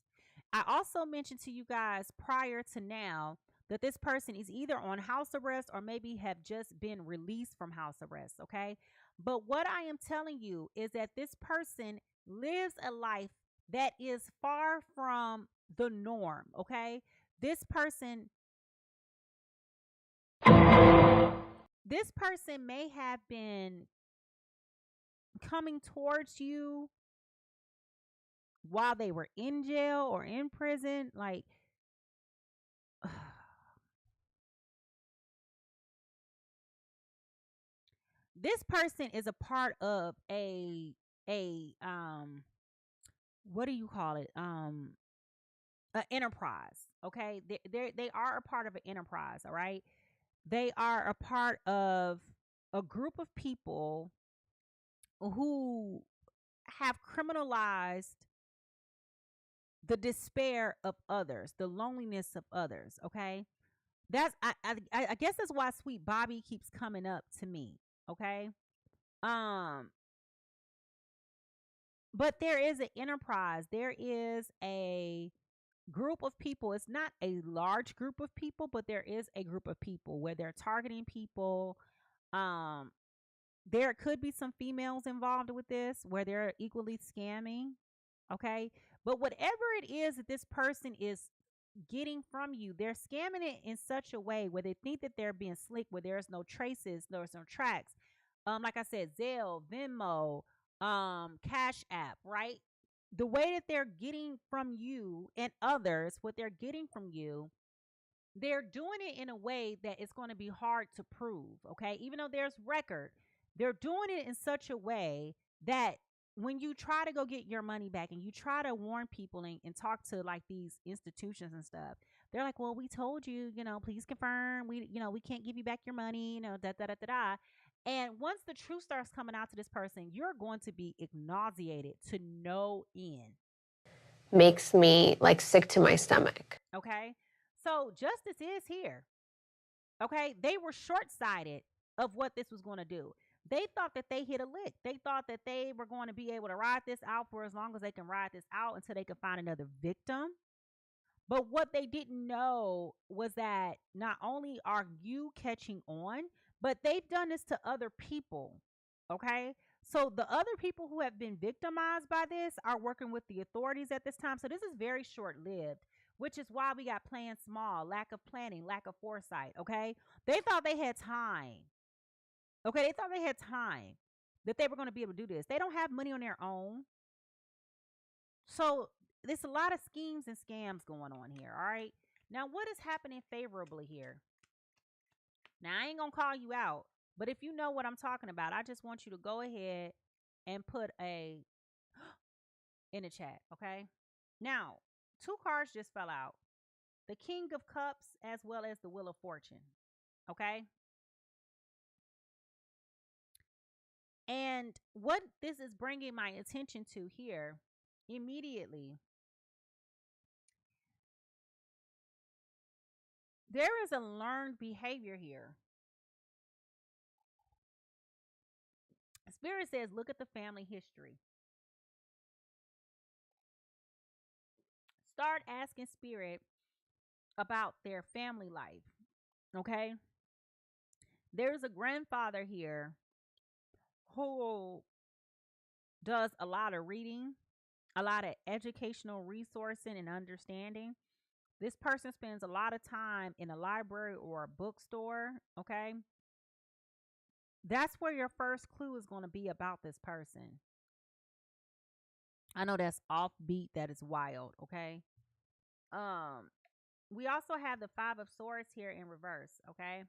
I also mentioned to you guys prior to now that this person is either on house arrest or maybe have just been released from house arrest, okay? But what I am telling you is that this person lives a life that is far from the norm, okay? This person may have been coming towards you while they were in jail or in prison. Like, this person is a part of a what do you call it? An enterprise. Okay, they are a part of an enterprise. All right, they are a part of a group of people who have criminalized the despair of others, the loneliness of others. Okay, that's I guess that's why Sweet Bobby keeps coming up to me. Okay, But there is an enterprise. There is a group of people. It's not a large group of people, but there is a group of people where they're targeting people. Um, there could be some females involved with this where they're equally scamming. Okay. But whatever it is that this person is getting from you, they're scamming it in such a way where they think that they're being slick, where there's no traces, there's no tracks. Like I said, Zelle, Venmo, Cash App, right? The way that they're getting from you and others, what they're getting from you, they're doing it in a way that it's going to be hard to prove. Okay. Even though there's record, they're doing it in such a way that when you try to go get your money back and you try to warn people and talk to like these institutions and stuff, they're like, well, we told you, please confirm. We can't give you back your money, da da da da da. And once the truth starts coming out to this person, you're going to be nauseated to no end. Makes me like sick to my stomach. Okay. So justice is here. Okay. They were short sighted of what this was going to do. They thought that they hit a lick. They thought that they were going to be able to ride this out for as long as they can ride this out until they could find another victim. But what they didn't know was that not only are you catching on, but they've done this to other people. Okay. So the other people who have been victimized by this are working with the authorities at this time. So this is very short lived, which is why we got playing small, lack of planning, lack of foresight. Okay. They thought they had time. Okay. They thought they had time that they were going to be able to do this. They don't have money on their own. So there's a lot of schemes and scams going on here. All right. Now, what is happening favorably here? Now, I ain't going to call you out, but if you know what I'm talking about, I just want you to go ahead and put a in the chat. Okay. Now, two cards just fell out, the King of Cups as well as the Wheel of Fortune. Okay. And what this is bringing my attention to here immediately, there is a learned behavior here. Spirit says, look at the family history. Start asking Spirit about their family life. Okay. There's a grandfather here who does a lot of reading, a lot of educational resourcing and understanding. This person spends a lot of time in a library or a bookstore. Okay. That's where your first clue is going to be about this person. I know that's offbeat. That is wild. Okay. We also have the Five of Swords here in reverse. Okay.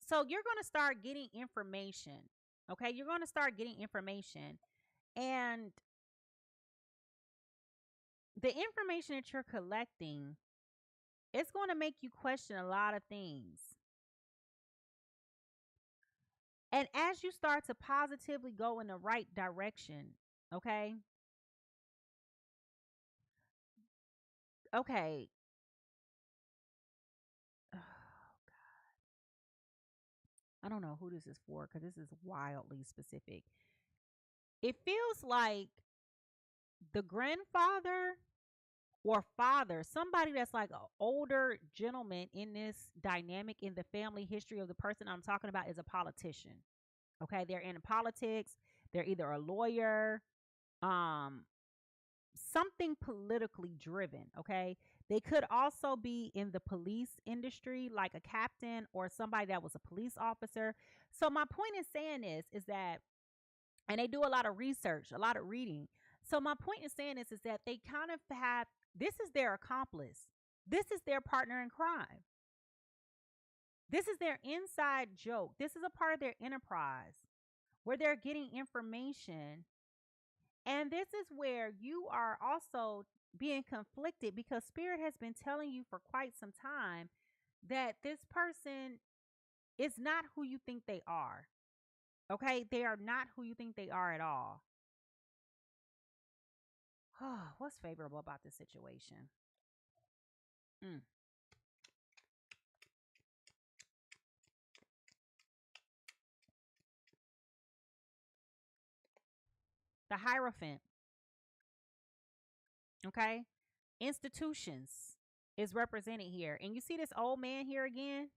So you're going to start getting information. Okay. You're going to start getting information. And the information that you're collecting, it's going to make you question a lot of things. And as you start to positively go in the right direction, okay? Okay. Oh, God. I don't know who this is for because this is wildly specific. It feels like the grandfather or father, somebody that's like an older gentleman in this dynamic in the family history of the person I'm talking about is a politician. Okay, they're in politics. They're either a lawyer, something politically driven. Okay, they could also be in the police industry, like a captain or somebody that was a police officer. So my point in saying this is that, and they do a lot of research, a lot of reading. So my point in saying this is that they kind of have, this is their accomplice. This is their partner in crime. This is their inside joke. This is a part of their enterprise where they're getting information. And this is where you are also being conflicted because Spirit has been telling you for quite some time that this person is not who you think they are. Okay? They are not who you think they are at all. What's favorable about this situation? The Hierophant. Okay. Institutions is represented here. And you see this old man here again?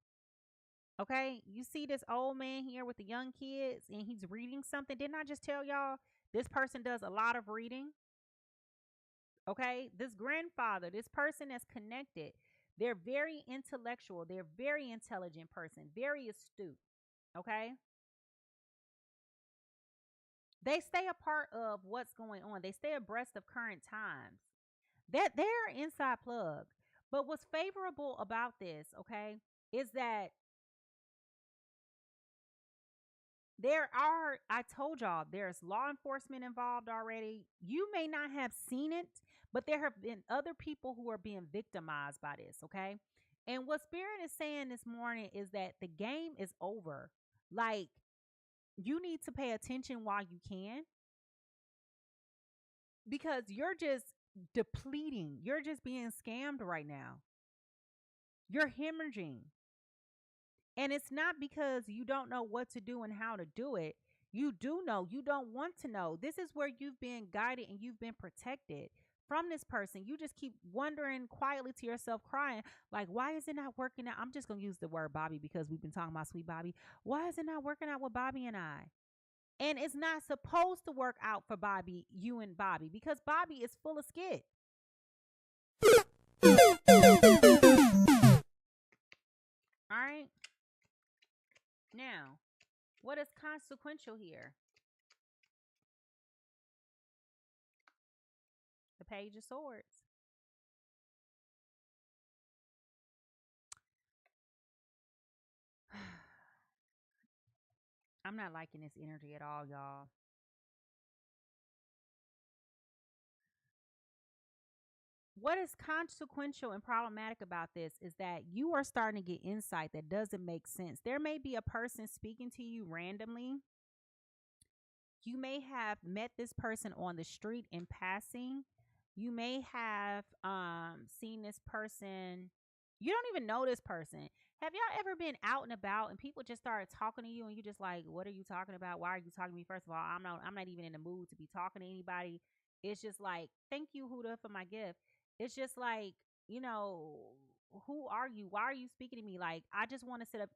Okay. You see this old man here with the young kids and he's reading something. Didn't I just tell y'all this person does a lot of reading? Okay. This grandfather, this person that's connected, they're very intellectual. They're very intelligent person, very astute. Okay. They stay a part of what's going on. They stay abreast of current times. That they're inside plug. But what's favorable about this, okay, is that I told y'all, there's law enforcement involved already. You may not have seen it, but there have been other people who are being victimized by this, okay? And what Spirit is saying this morning is that the game is over. Like, you need to pay attention while you can, because you're just depleting. You're just being scammed right now. You're hemorrhaging. And it's not because you don't know what to do and how to do it. You do know. You don't want to know. This is where you've been guided and you've been protected from this person. You just keep wondering quietly to yourself, crying, like, why is it not working out? I'm just going to use the word Bobby because we've been talking about sweet Bobby. Why is it not working out with Bobby and I? And it's not supposed to work out for Bobby, you and Bobby, because Bobby is full of skit. All right. Now, what is consequential here? The Page of Swords. I'm not liking this energy at all, y'all. What is consequential and problematic about this is that you are starting to get insight that doesn't make sense. There may be a person speaking to you randomly. You may have met this person on the street in passing. You may have seen this person. You don't even know this person. Have y'all ever been out and about and people just started talking to you and you just like, what are you talking about? Why are you talking to me? First of all, I'm not even in the mood to be talking to anybody. It's just like, thank you, Huda, for my gift. It's just like, who are you? Why are you speaking to me? Like, I just want to sit up.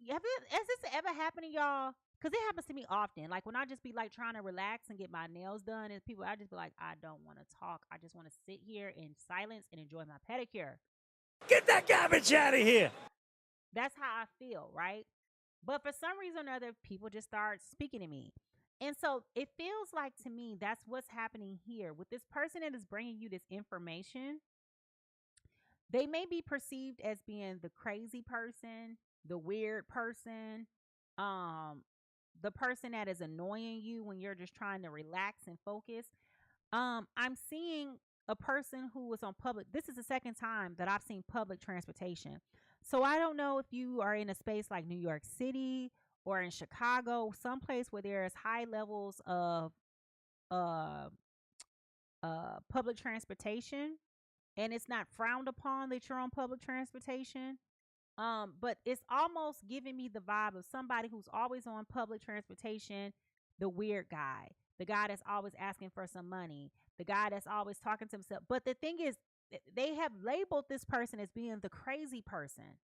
Has this ever happened to y'all? Because it happens to me often. Like when I just be like trying to relax and get my nails done, and people, I just be like, I don't want to talk. I just want to sit here in silence and enjoy my pedicure. Get that garbage out of here. That's how I feel, right? But for some reason or other, people just start speaking to me. And so it feels like to me that's what's happening here with this person that is bringing you this information. They may be perceived as being the crazy person, the weird person, the person that is annoying you when you're just trying to relax and focus. I'm seeing a person who was on public. This is the second time that I've seen public transportation. So I don't know if you are in a space like New York City or in Chicago, someplace where there's high levels of uh, public transportation, and it's not frowned upon that you're on public transportation. But it's almost giving me the vibe of somebody who's always on public transportation, the weird guy, the guy that's always asking for some money, the guy that's always talking to himself. But the thing is, they have labeled this person as being the crazy person.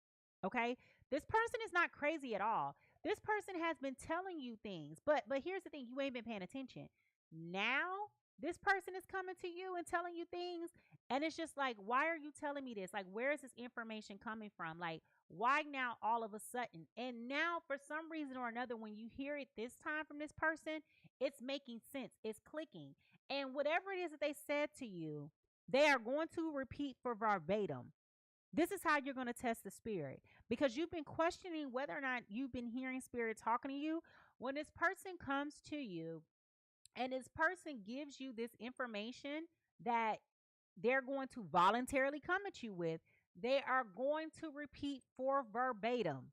Okay? This person is not crazy at all. This person has been telling you things. But here's the thing, you ain't been paying attention. Now, this person is coming to you and telling you things, and it's just like, why are you telling me this? Like, where is this information coming from? Like, why now all of a sudden? And now, for some reason or another, when you hear it this time from this person, it's making sense. It's clicking. And whatever it is that they said to you, they are going to repeat for verbatim. This is how you're going to test the spirit, because you've been questioning whether or not you've been hearing spirit talking to you. When this person comes to you and this person gives you this information that they're going to voluntarily come at you with, they are going to repeat for verbatim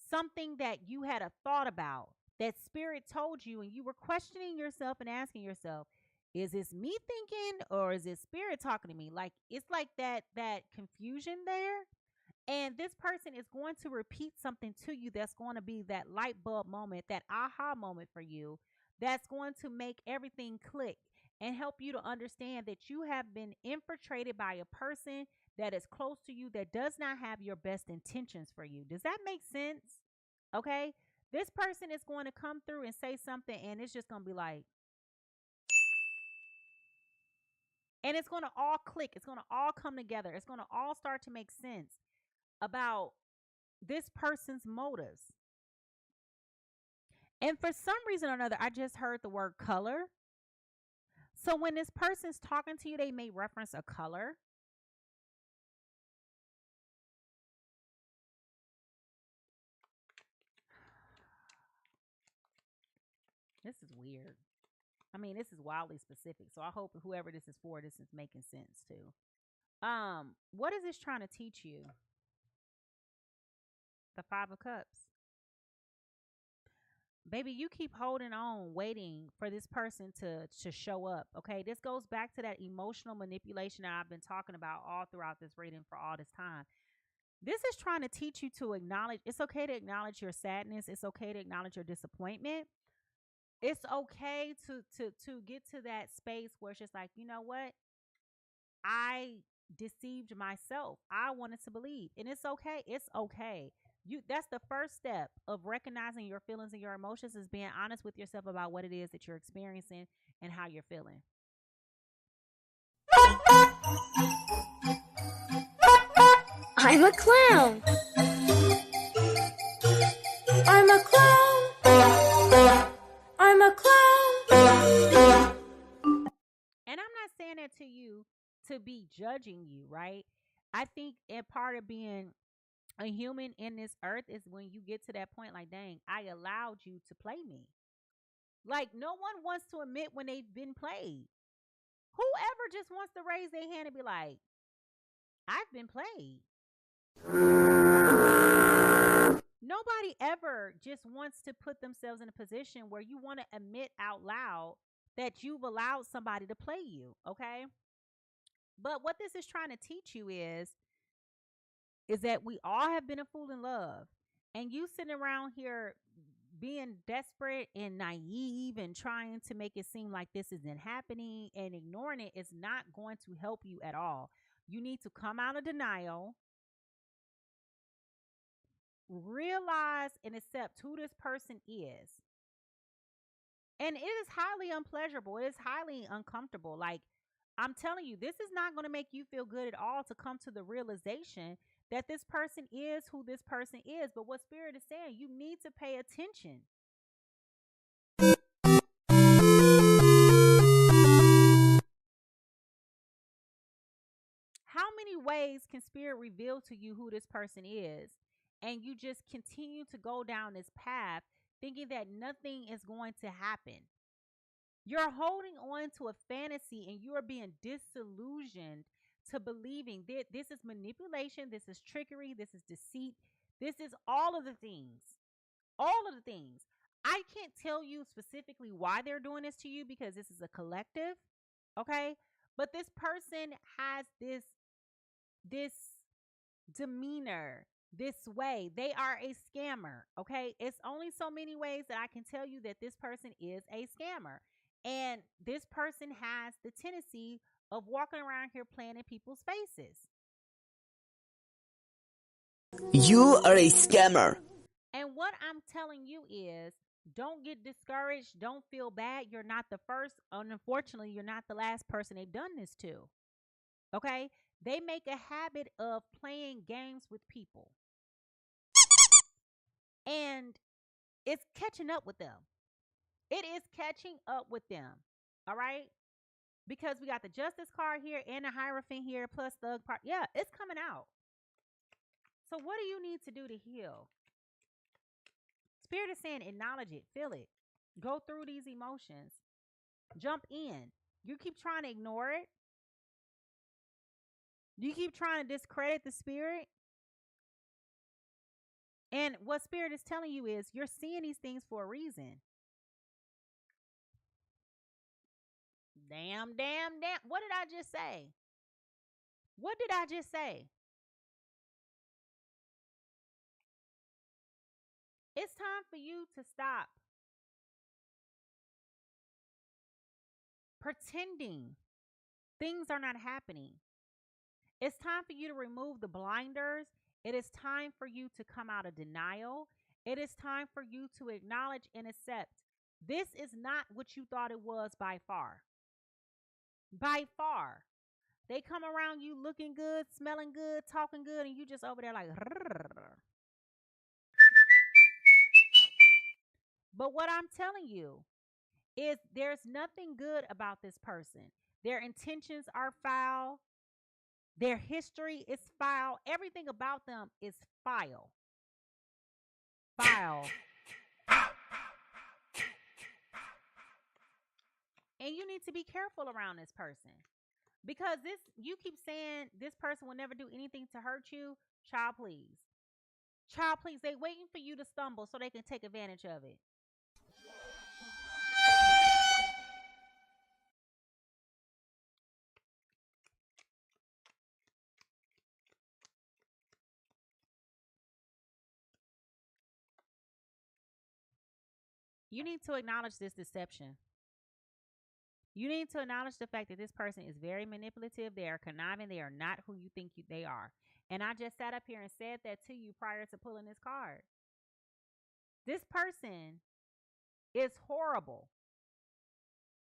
something that you had a thought about, that spirit told you, and you were questioning yourself and asking yourself, is this me thinking or is this spirit talking to me? Like, it's like that confusion there. And this person is going to repeat something to you that's going to be that light bulb moment, that aha moment for you, that's going to make everything click and help you to understand that you have been infiltrated by a person that is close to you that does not have your best intentions for you. Does that make sense? Okay. This person is going to come through and say something, and it's just going to be like, and it's going to all click. It's going to all come together. It's going to all start to make sense about this person's motives. And for some reason or another, I just heard the word color. So when this person's talking to you, they may reference a color. This is weird. I mean, this is wildly specific. So I hope whoever this is for, this is making sense too. What is this trying to teach you? The Five of Cups. Baby, you keep holding on, waiting for this person to show up. Okay, this goes back to that emotional manipulation that I've been talking about all throughout this reading for all this time. This is trying to teach you to acknowledge. It's okay to acknowledge your sadness. It's okay to acknowledge your disappointment. It's okay to get to that space where it's just like, you know what? I deceived myself. I wanted to believe, and it's okay. It's okay. That's the first step of recognizing your feelings and your emotions, is being honest with yourself about what it is that you're experiencing and how you're feeling. I'm a clown. I'm a clown. I'm a clown. And I'm not saying that to you to be judging you, right? I think a part of being a human in this earth is when you get to that point, like, dang, I allowed you to play me. Like, no one wants to admit when they've been played. Whoever just wants to raise their hand and be like, I've been played. Nobody ever just wants to put themselves in a position where you want to admit out loud that you've allowed somebody to play you, okay? But what this is trying to teach you is that we all have been a fool in love. And you sitting around here being desperate and naive and trying to make it seem like this isn't happening and ignoring it is not going to help you at all. You need to come out of denial, realize and accept who this person is. And it is highly unpleasurable. It is highly uncomfortable. Like, I'm telling you, this is not going to make you feel good at all to come to the realization that this person is who this person is. But what Spirit is saying, you need to pay attention. How many ways can Spirit reveal to you who this person is, and you just continue to go down this path thinking that nothing is going to happen? You're holding on to a fantasy and you are being disillusioned to believing that this is manipulation, this is trickery, this is deceit, this is all of the things. All of the things. I can't tell you specifically why they're doing this to you because this is a collective, okay? But this person has this demeanor, this way. They are a scammer, okay? It's only so many ways that I can tell you that this person is a scammer. And this person has the tendency of walking around here playing in people's faces. You are a scammer. And what I'm telling you is, don't get discouraged. Don't feel bad. You're not the first. Unfortunately, you're not the last person they've done this to. Okay? They make a habit of playing games with people. And it's catching up with them. It is catching up with them. All right? Because we got the Justice card here and the Hierophant here plus the part. Yeah, it's coming out. So what do you need to do to heal? Spirit is saying acknowledge it. Feel it. Go through these emotions. Jump in. You keep trying to ignore it. You keep trying to discredit the Spirit. And what Spirit is telling you is you're seeing these things for a reason. Damn. What did I just say? What did I just say? It's time for you to stop pretending things are not happening. It's time for you to remove the blinders. It is time for you to come out of denial. It is time for you to acknowledge and accept this is not what you thought it was by far. By far. They come around you looking good, smelling good, talking good, and you just over there like. But what I'm telling you is there's nothing good about this person. Their intentions are foul. Their history is foul. Everything about them is foul. Foul. And you need to be careful around this person. Because you keep saying this person will never do anything to hurt you. Child, please. Child, please. They waiting for you to stumble so they can take advantage of it. You need to acknowledge this deception. You need to acknowledge the fact that this person is very manipulative. They are conniving. They are not who you think they are. And I just sat up here and said that to you prior to pulling this card. This person is horrible.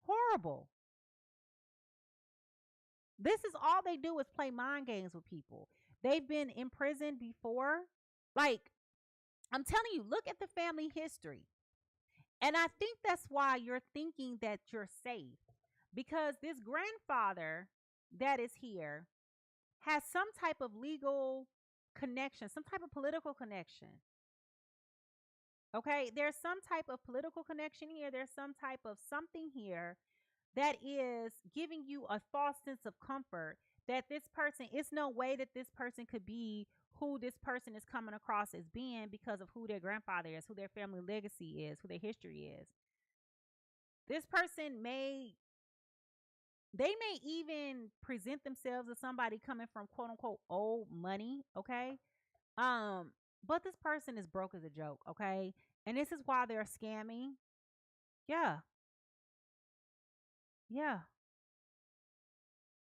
Horrible. This is all they do is play mind games with people. They've been in prison before. Like, I'm telling you, look at the family history. And I think that's why you're thinking that you're safe. Because this grandfather that is here has some type of legal connection, some type of political connection. Okay, there's some type of political connection here. There's some type of something here that is giving you a false sense of comfort that this person, it's no way that this person could be who this person is coming across as being because of who their grandfather is, who their family legacy is, who their history is. This person they may even present themselves as somebody coming from quote unquote old money, okay? But this person is broke as a joke, okay? And this is why they're scamming. Yeah. Yeah.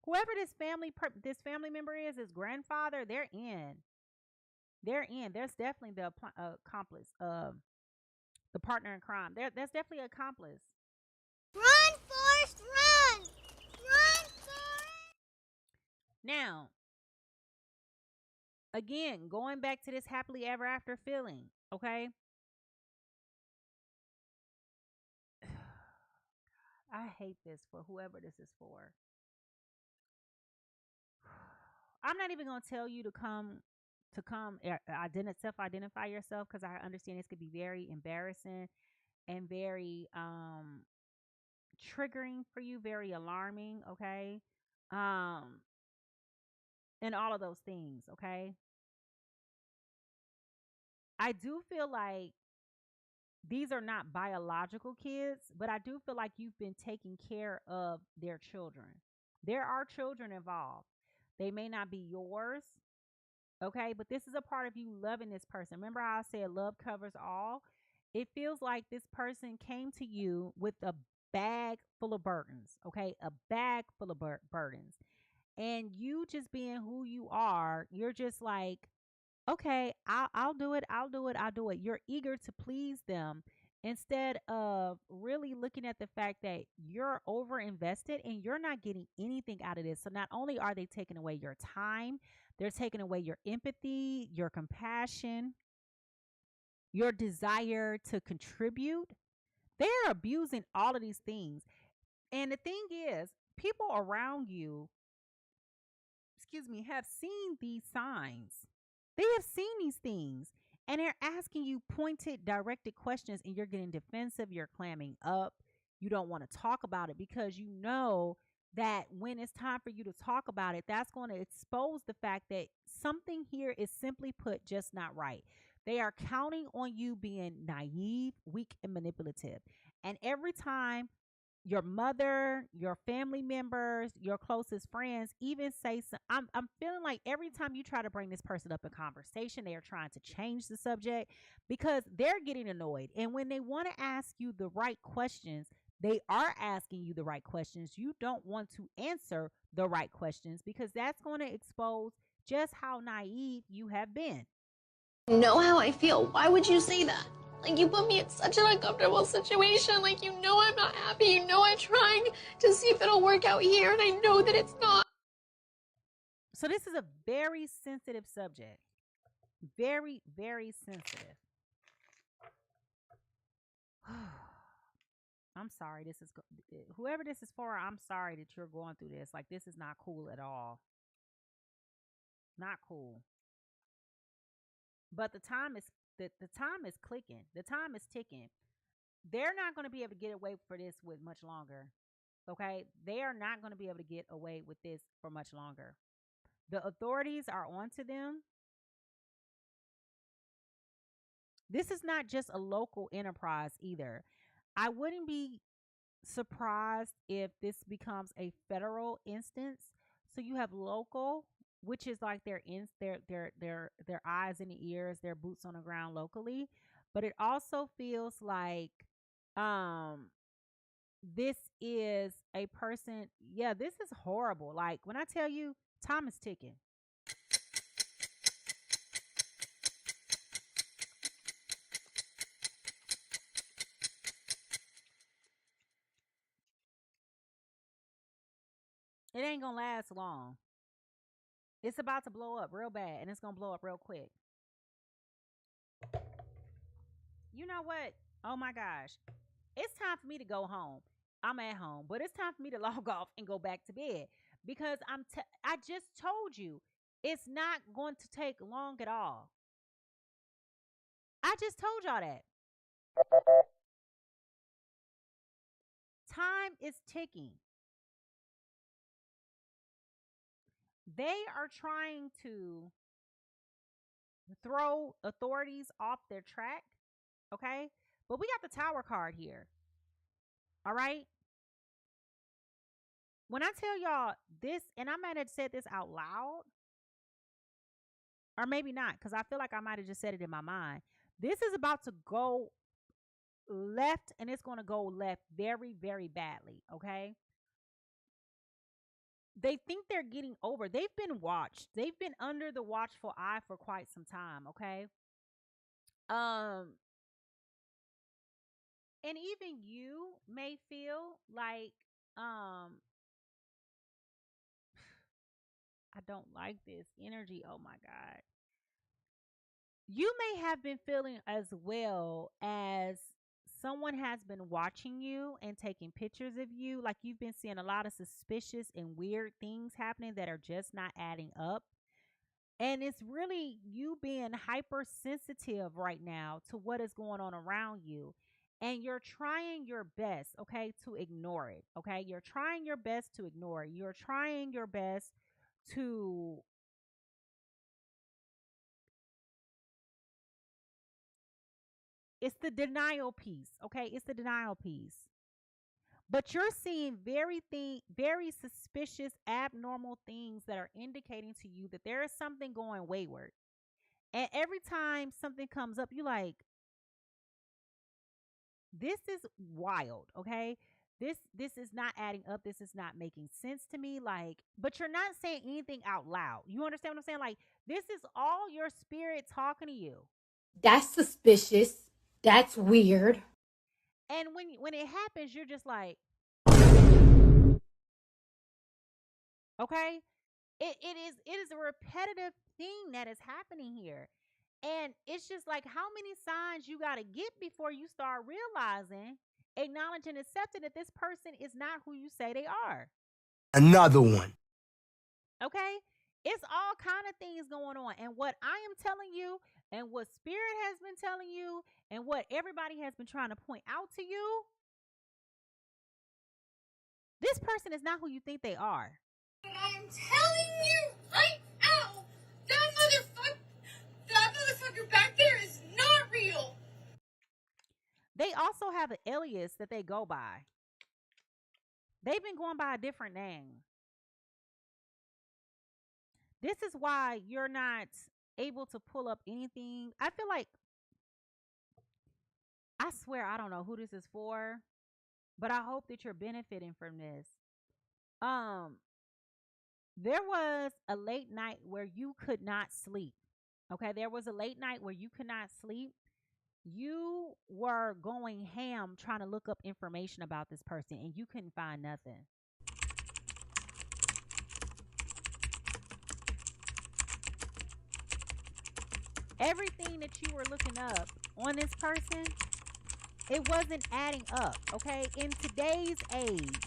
Whoever this family member is, his grandfather, they're in. They're in. There's definitely the accomplice, the partner in crime. That's definitely an accomplice. Run, Forrest, run! Run, Forrest! Now, again, going back to this happily ever after feeling, okay? I hate this for whoever this is for. I'm not even going to tell you to self-identify yourself because I understand this could be very embarrassing and very triggering for you, very alarming, okay? And all of those things, okay? I do feel like these are not biological kids, but I do feel like you've been taking care of their children. There are children involved. They may not be yours, okay? But this is a part of you loving this person. Remember how I said love covers all? It feels like this person came to you with a bag full of burdens, okay? A bag full of burdens. And you just being who you are, you're just like, okay, I'll do it. I'll do it. I'll do it. You're eager to please them instead of really looking at the fact that you're over invested and you're not getting anything out of this. So not only are they taking away your time, they're taking away your empathy, your compassion, your desire to contribute. They're abusing all of these things. And the thing is, people around you, have seen these signs. They have seen these things and they're asking you pointed, directed questions and you're getting defensive. You're clamming up. You don't want to talk about it because you know that when it's time for you to talk about it, that's going to expose the fact that something here is simply put just not right. They are counting on you being naive, weak, and manipulative. And every time your mother, your family members, your closest friends even say, I'm feeling like every time you try to bring this person up in conversation, they are trying to change the subject because they're getting annoyed. And when they want to ask you the right questions, They are asking you the right questions. You don't want to answer the right questions because that's going to expose just how naive you have been. You know how I feel. Why would you say that? Like, you put me in such an uncomfortable situation. Like, you know I'm not happy. You know I'm trying to see if it'll work out here, and I know that it's not. So this is a very sensitive subject. Very, very sensitive. I'm sorry. Whoever this is for, I'm sorry that you're going through this. Like, this is not cool at all. Not cool. But the time is clicking. The time is ticking. They're not going to be able to get away for this with much longer. Okay? They are not going to be able to get away with this for much longer. The authorities are onto them. This is not just a local enterprise either. I wouldn't be surprised if this becomes a federal instance. So you have local, which is like their eyes and ears, their boots on the ground locally. But it also feels like this is a person. Yeah, this is horrible. Like, when I tell you, time is ticking. It ain't gonna last long. It's about to blow up real bad, and it's gonna blow up real quick. You know what? Oh my gosh. It's time for me to go home. I'm at home, but it's time for me to log off and go back to bed because I just told you it's not going to take long at all. I just told y'all that. Time is ticking. They are trying to throw authorities off their track, okay? But we got the Tower card here, all right? When I tell y'all this, and I might have said this out loud, or maybe not, because I feel like I might have just said it in my mind. This is about to go left, and it's going to go left very, very badly, okay? They think they're getting over. They've been watched. They've been under the watchful eye for quite some time, okay? And even you may feel like, I don't like this energy. Oh my God. You may have been feeling as well as someone has been watching you and taking pictures of you. Like, you've been seeing a lot of suspicious and weird things happening that are just not adding up. And it's really you being hypersensitive right now to what is going on around you. And you're trying your best, okay, to ignore it, okay? You're trying your best to ignore it. You're trying your best to it's the denial piece, okay? It's the denial piece. But you're seeing very suspicious, abnormal things that are indicating to you that there is something going wayward. And every time something comes up, you like, this is wild, okay? This is not adding up. This is not making sense to me. Like, but you're not saying anything out loud. You understand what I'm saying? Like, this is all your spirit talking to you. That's suspicious. That's weird. And when it happens, you're just like, okay? It is a repetitive thing that is happening here. And it's just like, how many signs you got to get before you start realizing, acknowledging, accepting that this person is not who you say they are. Another one. Okay? It's all kind of things going on. And what I am telling you, and what Spirit has been telling you, and what everybody has been trying to point out to you, this person is not who you think they are. And I am telling you right now, that motherfucker back there is not real. They also have an alias that they go by. They've been going by a different name. This is why you're not able to pull up anything. I feel like, I swear, I don't know who this is for, but I hope that you're benefiting from this. There was a late night where you could not sleep. Okay, there was a late night where you could not sleep. You were going ham trying to look up information about this person and you couldn't find nothing. Everything that you were looking up on this person, it wasn't adding up, okay? In today's age,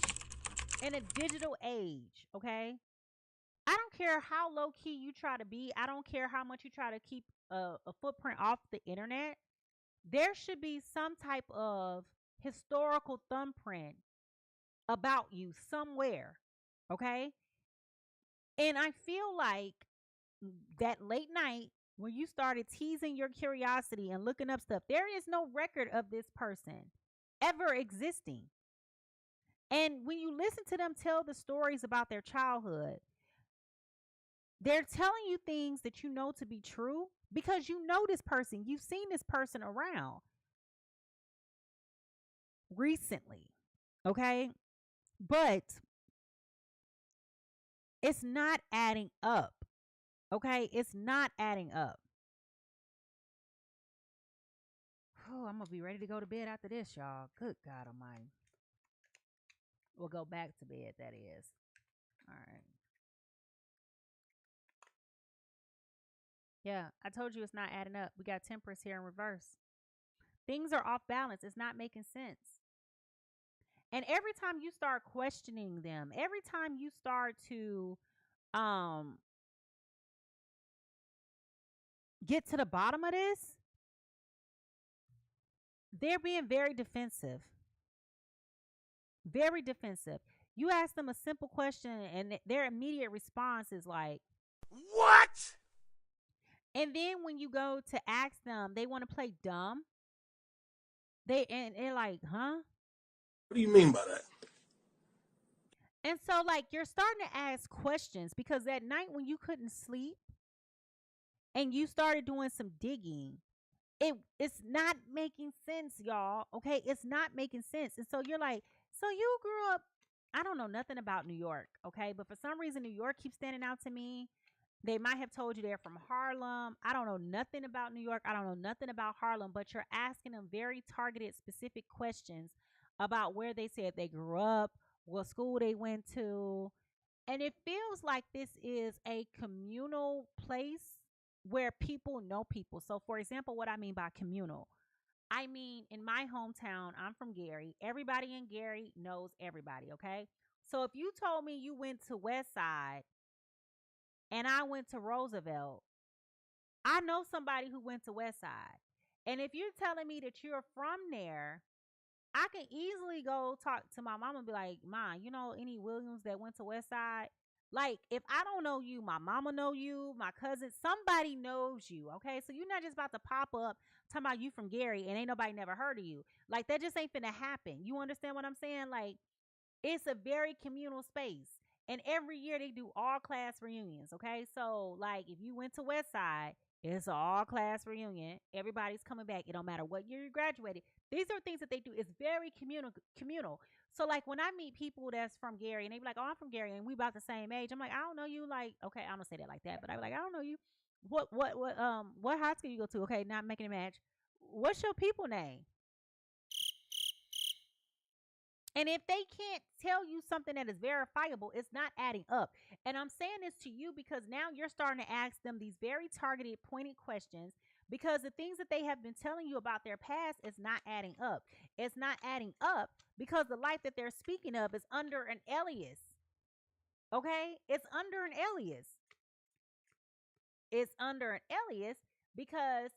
in a digital age, okay? I don't care how low key you try to be. I don't care how much you try to keep a footprint off the internet. There should be some type of historical thumbprint about you somewhere, okay? And I feel like that late night when you started teasing your curiosity and looking up stuff, there is no record of this person ever existing. And when you listen to them tell the stories about their childhood, they're telling you things that you know to be true because you know this person. You've seen this person around recently, okay? But it's not adding up. Okay, it's not adding up. Oh, I'm going to be ready to go to bed after this, y'all. Good God Almighty. We'll go back to bed, that is. All right. Yeah, I told you it's not adding up. We got Temperance here in reverse. Things are off balance. It's not making sense. And every time you start questioning them, every time you start to get to the bottom of this, they're being very defensive. Very defensive. You ask them a simple question and their immediate response is like, What? and then when you go to ask them, they want to play dumb. They're like, huh? What do you mean by that? And so like you're starting to ask questions because that night when you couldn't sleep and you started doing some digging, it's not making sense, y'all. Okay, it's not making sense. And so you're like, so you grew up, I don't know nothing about New York, okay? But for some reason, New York keeps standing out to me. They might have told you they're from Harlem. I don't know nothing about New York. I don't know nothing about Harlem, but you're asking them very targeted, specific questions about where they said they grew up, what school they went to. And it feels like this is a communal place where people know people. So, for example, what I mean by communal, I mean, in my hometown, I'm from Gary. Everybody in Gary knows everybody, okay? So if you told me you went to West Side and I went to Roosevelt, I know somebody who went to West Side. And if you're telling me that you're from there, I can easily go talk to my mom and be like, Ma, you know any Williams that went to West Side? Like, if I don't know you, my mama know you, my cousin, somebody knows you, okay? So you're not just about to pop up talking about you from Gary and ain't nobody never heard of you. Like, that just ain't finna happen. You understand what I'm saying? Like, it's a very communal space. And every year they do all class reunions, okay? So, like, if you went to West Side, it's an all class reunion. Everybody's coming back. It don't matter what year you graduated. These are things that they do. It's very communal. So, like, when I meet people that's from Gary and they be like, oh, I'm from Gary and we about the same age. I'm like, I don't know you. Like, okay, I'm gonna say that like that, but I be like, I don't know you. What high school you go to? Okay, not making a match. What's your people name? And if they can't tell you something that is verifiable, it's not adding up. And I'm saying this to you because now you're starting to ask them these very targeted, pointed questions because the things that they have been telling you about their past is not adding up. It's not adding up because the life that they're speaking of is under an alias. Okay? It's under an alias. It's under an alias because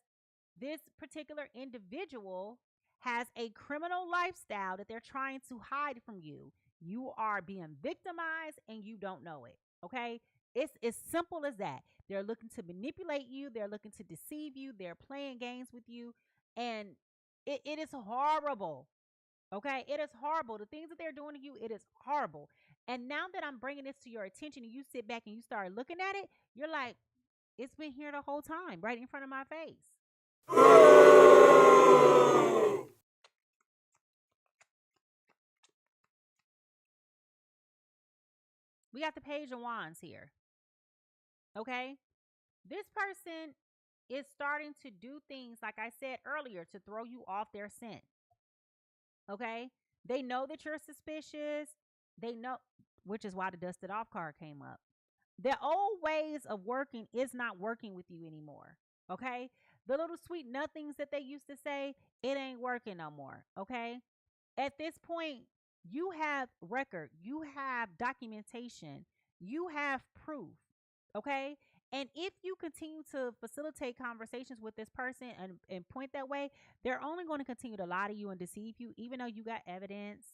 this particular individual has a criminal lifestyle that they're trying to hide from you. You are being victimized and you don't know it. Okay? It's as simple as that. They're looking to manipulate you. They're looking to deceive you. They're playing games with you. And it is horrible. Okay? It is horrible. The things that they're doing to you, it is horrible. And now that I'm bringing this to your attention and you sit back and you start looking at it, you're like, it's been here the whole time, right in front of my face. We got the Page of Wands here. Okay? This person is starting to do things, like I said earlier, to throw you off their scent. Okay? They know that you're suspicious. They know, which is why the dusted off card came up. Their old ways of working is not working with you anymore. Okay? The little sweet nothings that they used to say, it ain't working no more. Okay? At this point, you have record, you have documentation, you have proof. Okay? And if you continue to facilitate conversations with this person and point that way, they're only going to continue to lie to you and deceive you, even though you got evidence.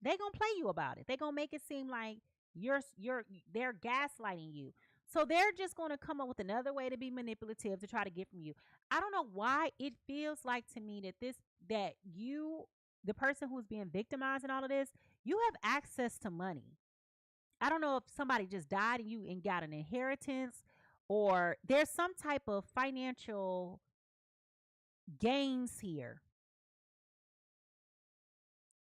They're going to play you about it. They're going to make it seem like they're gaslighting you. So they're just going to come up with another way to be manipulative to try to get from you. I don't know why it feels like to me that you, the person who's being victimized in all of this, you have access to money. I don't know if somebody just died and got an inheritance, or there's some type of financial gains here.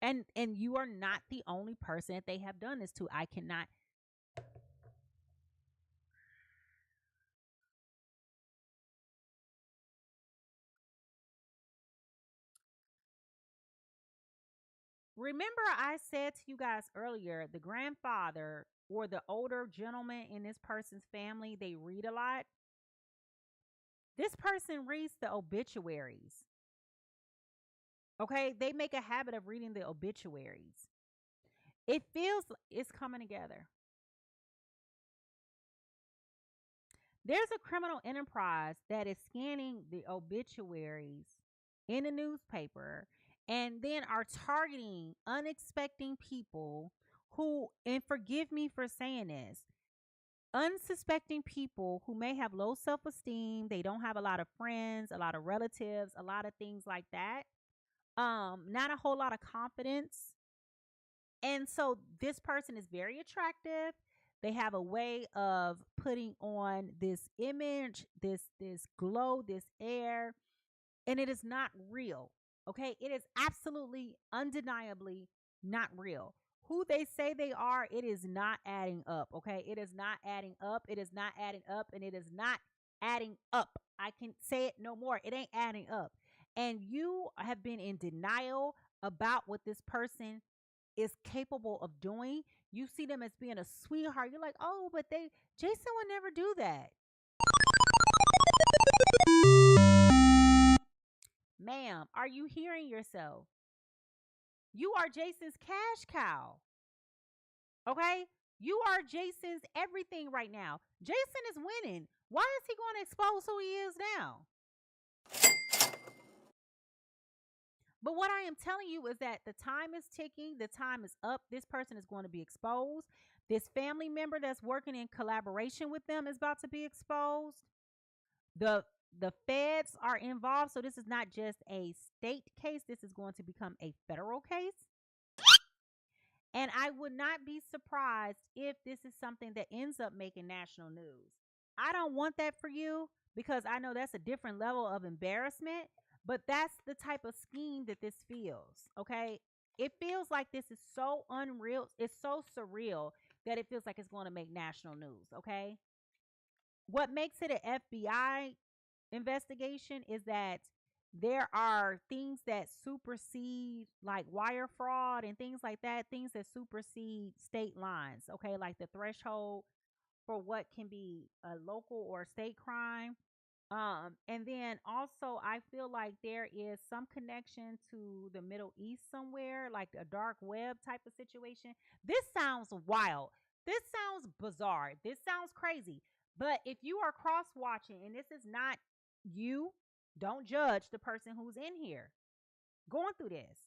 And you are not the only person that they have done this to. I cannot. Remember, I said to you guys earlier, the grandfather or the older gentleman in this person's family, they read a lot. This person reads the obituaries. Okay? They make a habit of reading the obituaries. It feels it's coming together. There's a criminal enterprise that is scanning the obituaries in the newspaper and then are targeting unexpected people who, and forgive me for saying this, unsuspecting people who may have low self-esteem. They don't have a lot of friends, a lot of relatives, a lot of things like that. Not a whole lot of confidence. And so this person is very attractive. They have a way of putting on this image, this glow, this air, and it is not real. Okay? It is absolutely, undeniably not real. Who they say they are, it is not adding up. Okay? It is not adding up. It is not adding up, and it is not adding up. I can say it no more. It ain't adding up. And you have been in denial about what this person is capable of doing. You see them as being a sweetheart. You're like, oh, but Jason would never do that. Ma'am, are you hearing yourself? You are Jason's cash cow. Okay? You are Jason's everything right now. Jason is winning. Why is he going to expose who he is now? But what I am telling you is that the time is ticking. The time is up. This person is going to be exposed. This family member that's working in collaboration with them is about to be exposed. The feds are involved. So this is not just a state case. This is going to become a federal case. And I would not be surprised if this is something that ends up making national news. I don't want that for you because I know that's a different level of embarrassment. But that's the type of scheme that this feels, okay? It feels like this is so unreal. It's so surreal that it feels like it's going to make national news, okay? What makes it an FBI investigation is that there are things that supersede, like wire fraud and things like that, things that supersede state lines, okay? Like the threshold for what can be a local or state crime. And then also I feel like there is some connection to the Middle East somewhere, like a dark web type of situation. This sounds wild. This sounds bizarre. This sounds crazy. But if you are cross watching and this is not you, don't judge the person who's in here going through this.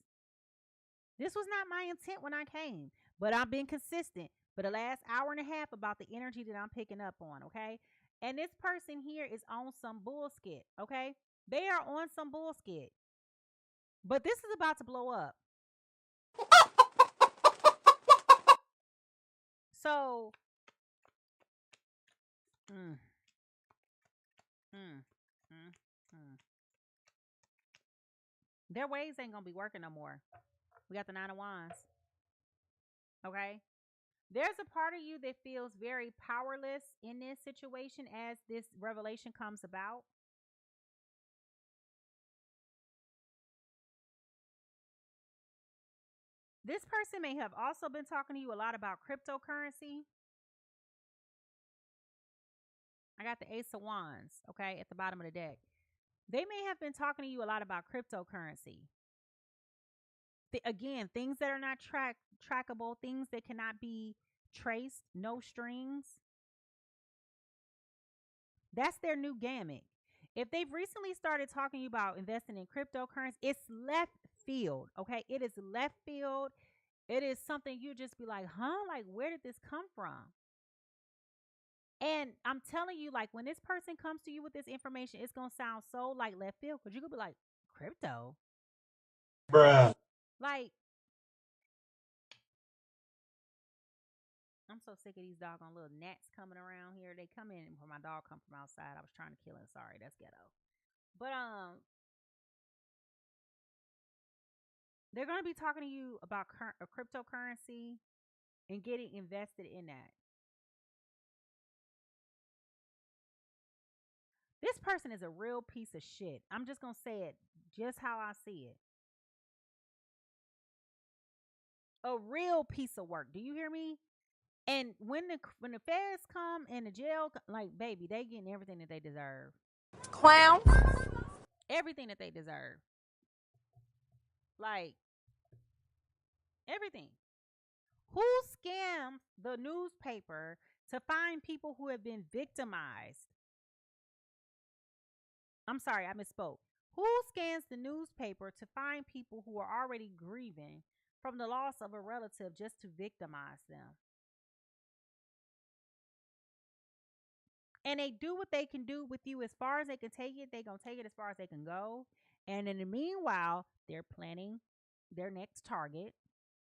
This was not my intent when I came, but I've been consistent for the last hour and a half about the energy that I'm picking up on, okay? And this person here is on some bullshit, okay? They are on some bullshit. But this is about to blow up. So, their ways ain't going to be working no more. We got the 9 of Wands. Okay. There's a part of you that feels very powerless in this situation as this revelation comes about. This person may have also been talking to you a lot about cryptocurrency. I got the Ace of Wands, okay, at the bottom of the deck. They may have been talking to you a lot about cryptocurrency. Again, things that are not trackable, things that cannot be traced, no strings. That's their new gamut. If they've recently started talking to you about investing in cryptocurrency, it's left field, okay? It is left field. It is something you just be like, huh? Like, where did this come from? And I'm telling you, like, when this person comes to you with this information, it's going to sound so like left field because you could be like, crypto? Bruh. Like, I'm so sick of these doggone little gnats coming around here. They come in when my dog come from outside. I was trying to kill it. Sorry, that's ghetto. But they're going to be talking to you about cryptocurrency and getting invested in that. This person is a real piece of shit. I'm just going to say it just how I see it. A real piece of work. Do you hear me? And when the feds come and the jail, like, baby, they getting everything that they deserve. Clown. Everything that they deserve. Like, everything. Who scammed the newspaper to find people who have been victimized? I'm sorry, I misspoke. Who scans the newspaper to find people who are already grieving from the loss of a relative just to victimize them? And they do what they can do with you as far as they can take it. They're going to take it as far as they can go. And in the meanwhile, they're planning their next target.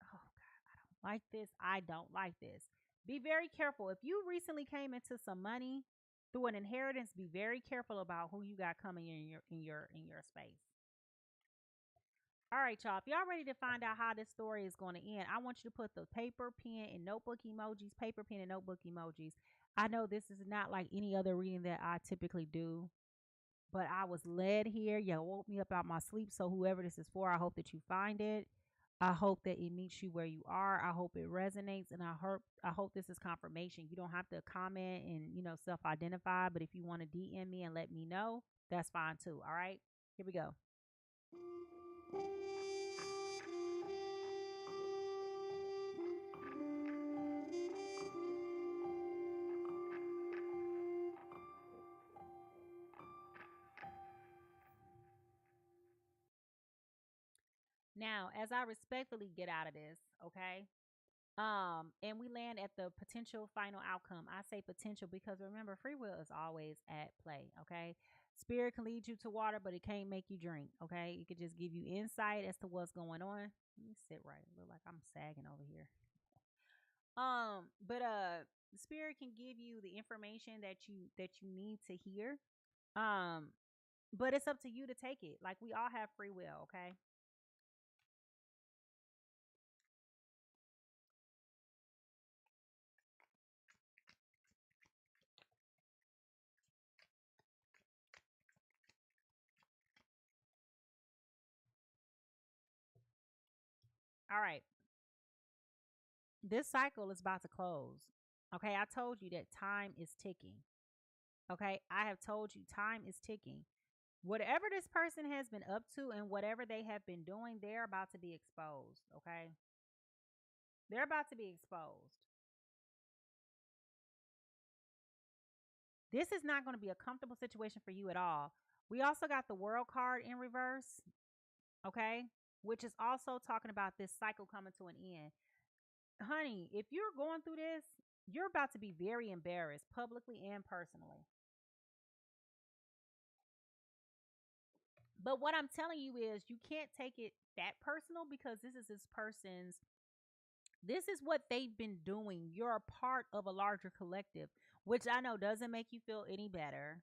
Oh, God, I don't like this. I don't like this. Be very careful. If you recently came into some money through an inheritance, be very careful about who you got coming in your space. All right, y'all. If y'all ready to find out how this story is going to end, I want you to put the paper, pen, and notebook emojis, paper, pen, and notebook emojis. I know this is not like any other reading that I typically do, but I was led here. You woke me up out my sleep. So whoever this is for, I hope that you find it. I hope that it meets you where you are. I hope it resonates, and I hope this is confirmation. You don't have to comment and self-identify, but if you want to DM me and let me know, that's fine too. All right, here we go. Now, as I respectfully get out of this, okay? And we land at the potential final outcome. I say potential because remember, free will is always at play, okay? Spirit can lead you to water, but it can't make you drink, okay? It could just give you insight as to what's going on. Let me sit right. Look like I'm sagging over here. But spirit can give you the information that you need to hear. But it's up to you to take it. Like, we all have free will, okay? All right. This cycle is about to close. Okay, I told you that time is ticking. Okay, I have told you time is ticking. Whatever this person has been up to and whatever they have been doing, they're about to be exposed. Okay, they're about to be exposed. This is not going to be a comfortable situation for you at all. We also got the World card in reverse. Okay, which is also talking about this cycle coming to an end. Honey, if you're going through this, you're about to be very embarrassed publicly and personally. But what I'm telling you is you can't take it that personal because this is what they've been doing. You're a part of a larger collective, which I know doesn't make you feel any better.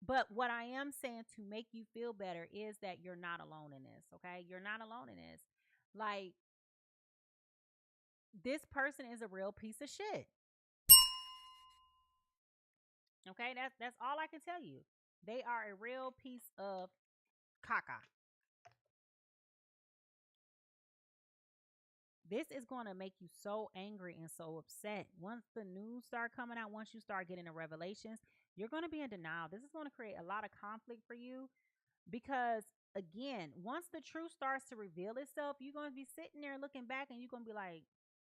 But what I am saying to make you feel better is that you're not alone in this, okay? You're not alone in this. Like, this person is a real piece of shit. Okay, that's all I can tell you. They are a real piece of caca. This is going to make you so angry and so upset. Once the news start coming out, once you start getting the revelations, you're going to be in denial. This is going to create a lot of conflict for you because, again, once the truth starts to reveal itself, you're going to be sitting there looking back and you're going to be like,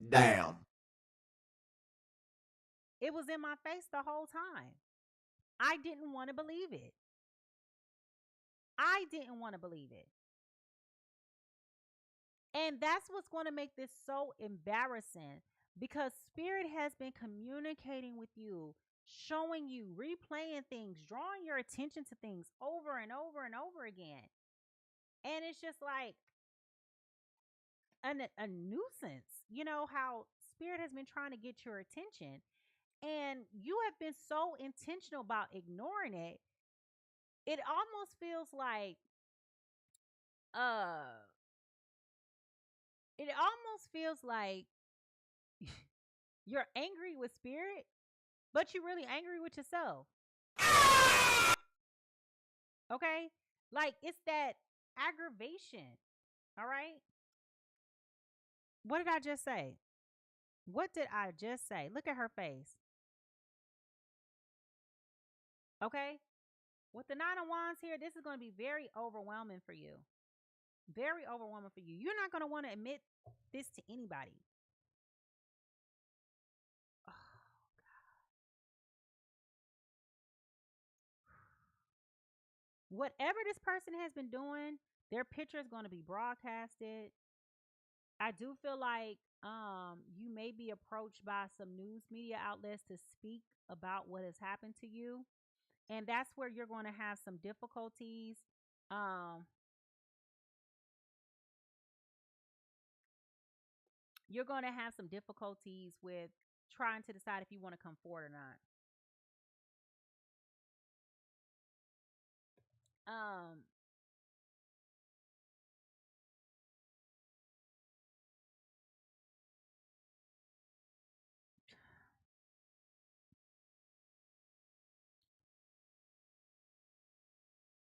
Damn. it was in my face the whole time. I didn't want to believe it. I didn't want to believe it. And that's what's going to make this so embarrassing because Spirit has been communicating with you, showing you, replaying things, drawing your attention to things over and over and over again. And it's just like a nuisance. You know how Spirit has been trying to get your attention and you have been so intentional about ignoring it. It almost feels like it almost feels like you're angry with Spirit, but you're really angry with yourself. Okay? Like it's that aggravation. All right? What did I just say? What did I just say? Look at her face. Okay? With the Nine of Wands here, this is going to be very overwhelming for you. Very overwhelming for you. You're not going to want to admit this to anybody. Oh, God. Whatever this person has been doing, their picture is going to be broadcasted. I do feel like you may be approached by some news media outlets to speak about what has happened to you. And that's where you're going to have some difficulties. You're going to have some difficulties with trying to decide if you want to come forward or not.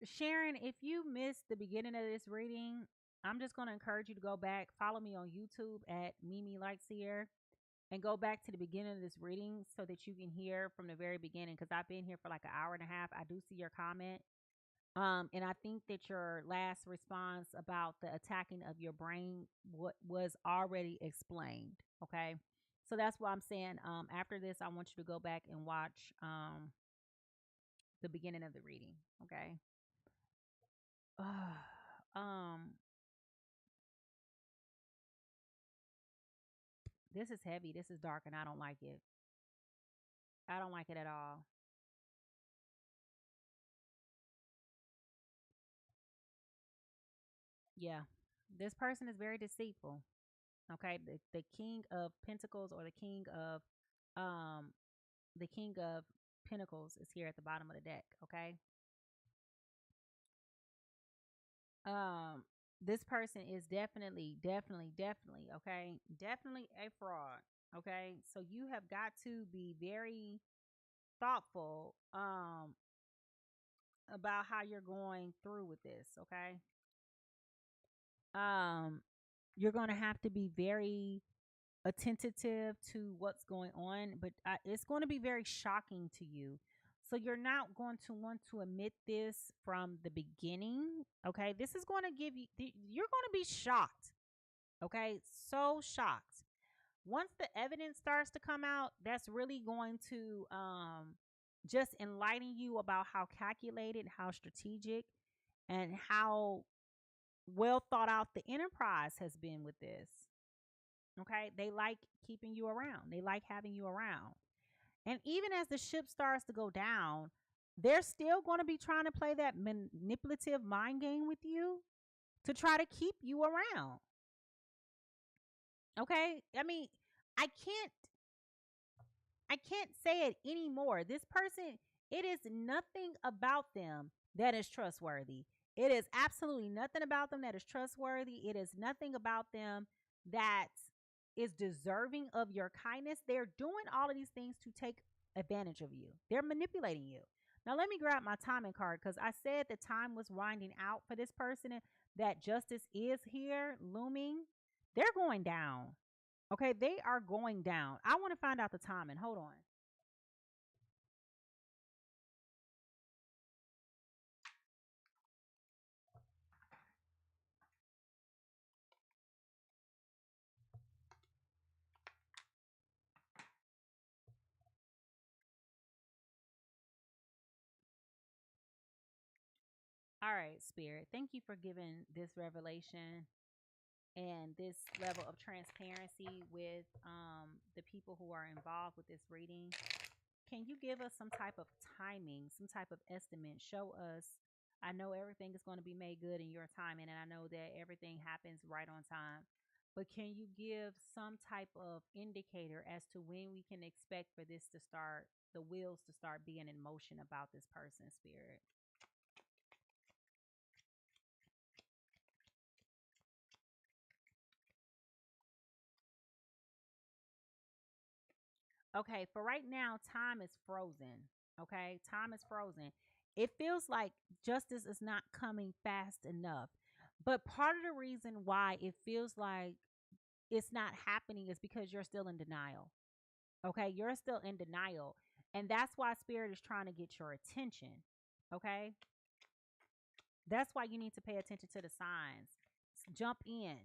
Sharon, if you missed the beginning of this reading, I'm just going to encourage you to go back, follow me on YouTube at Mimi Lightseer, and go back to the beginning of this reading so that you can hear from the very beginning. Because I've been here for like an hour and a half. I do see your comment. And I think that your last response about the attacking of your brain was already explained. Okay. So that's why I'm saying after this, I want you to go back and watch the beginning of the reading. Okay. This is heavy. This is dark, and I don't like it. I don't like it at all. Yeah, this person is very deceitful. Okay, the King of Pentacles or um the King of Pentacles is here at the bottom of the deck. Okay, this person is definitely okay, definitely a fraud. Okay, so you have got to be very thoughtful about how you're going through with this. Okay, you're going to have to be very attentive to what's going on, but it's going to be very shocking to you. So you're not going to want to admit this from the beginning. Okay, this is going to give you, you're going to be shocked. Okay, so shocked. Once the evidence starts to come out, that's really going to just enlighten you about how calculated, how strategic, and how well thought out the enterprise has been with this. Okay, they like keeping you around, they like having you around. And even as the ship starts to go down, they're still going to be trying to play that manipulative mind game with you to try to keep you around. Okay, I mean, I can't say it anymore. This person, it is nothing about them that is trustworthy. It is absolutely nothing about them that is trustworthy. It is nothing about them that is deserving of your kindness. They're doing all of these things to take advantage of you. They're manipulating you. Now, let me grab my timing card because I said the time was winding out for this person, and that justice is here looming. They're going down. Okay, they are going down. I want to find out the timing. Hold on. All right, Spirit. Thank you for giving this revelation and this level of transparency with the people who are involved with this reading. Can you give us some type of timing, some type of estimate? Show us. I know everything is going to be made good in your timing, and I know that everything happens right on time. But can you give some type of indicator as to when we can expect for this to start, the wheels to start being in motion about this person, Spirit? Okay, for right now, time is frozen. Okay, time is frozen. It feels like justice is not coming fast enough. But part of the reason why it feels like it's not happening is because you're still in denial. Okay, you're still in denial. And that's why Spirit is trying to get your attention. Okay, that's why you need to pay attention to the signs. Jump in.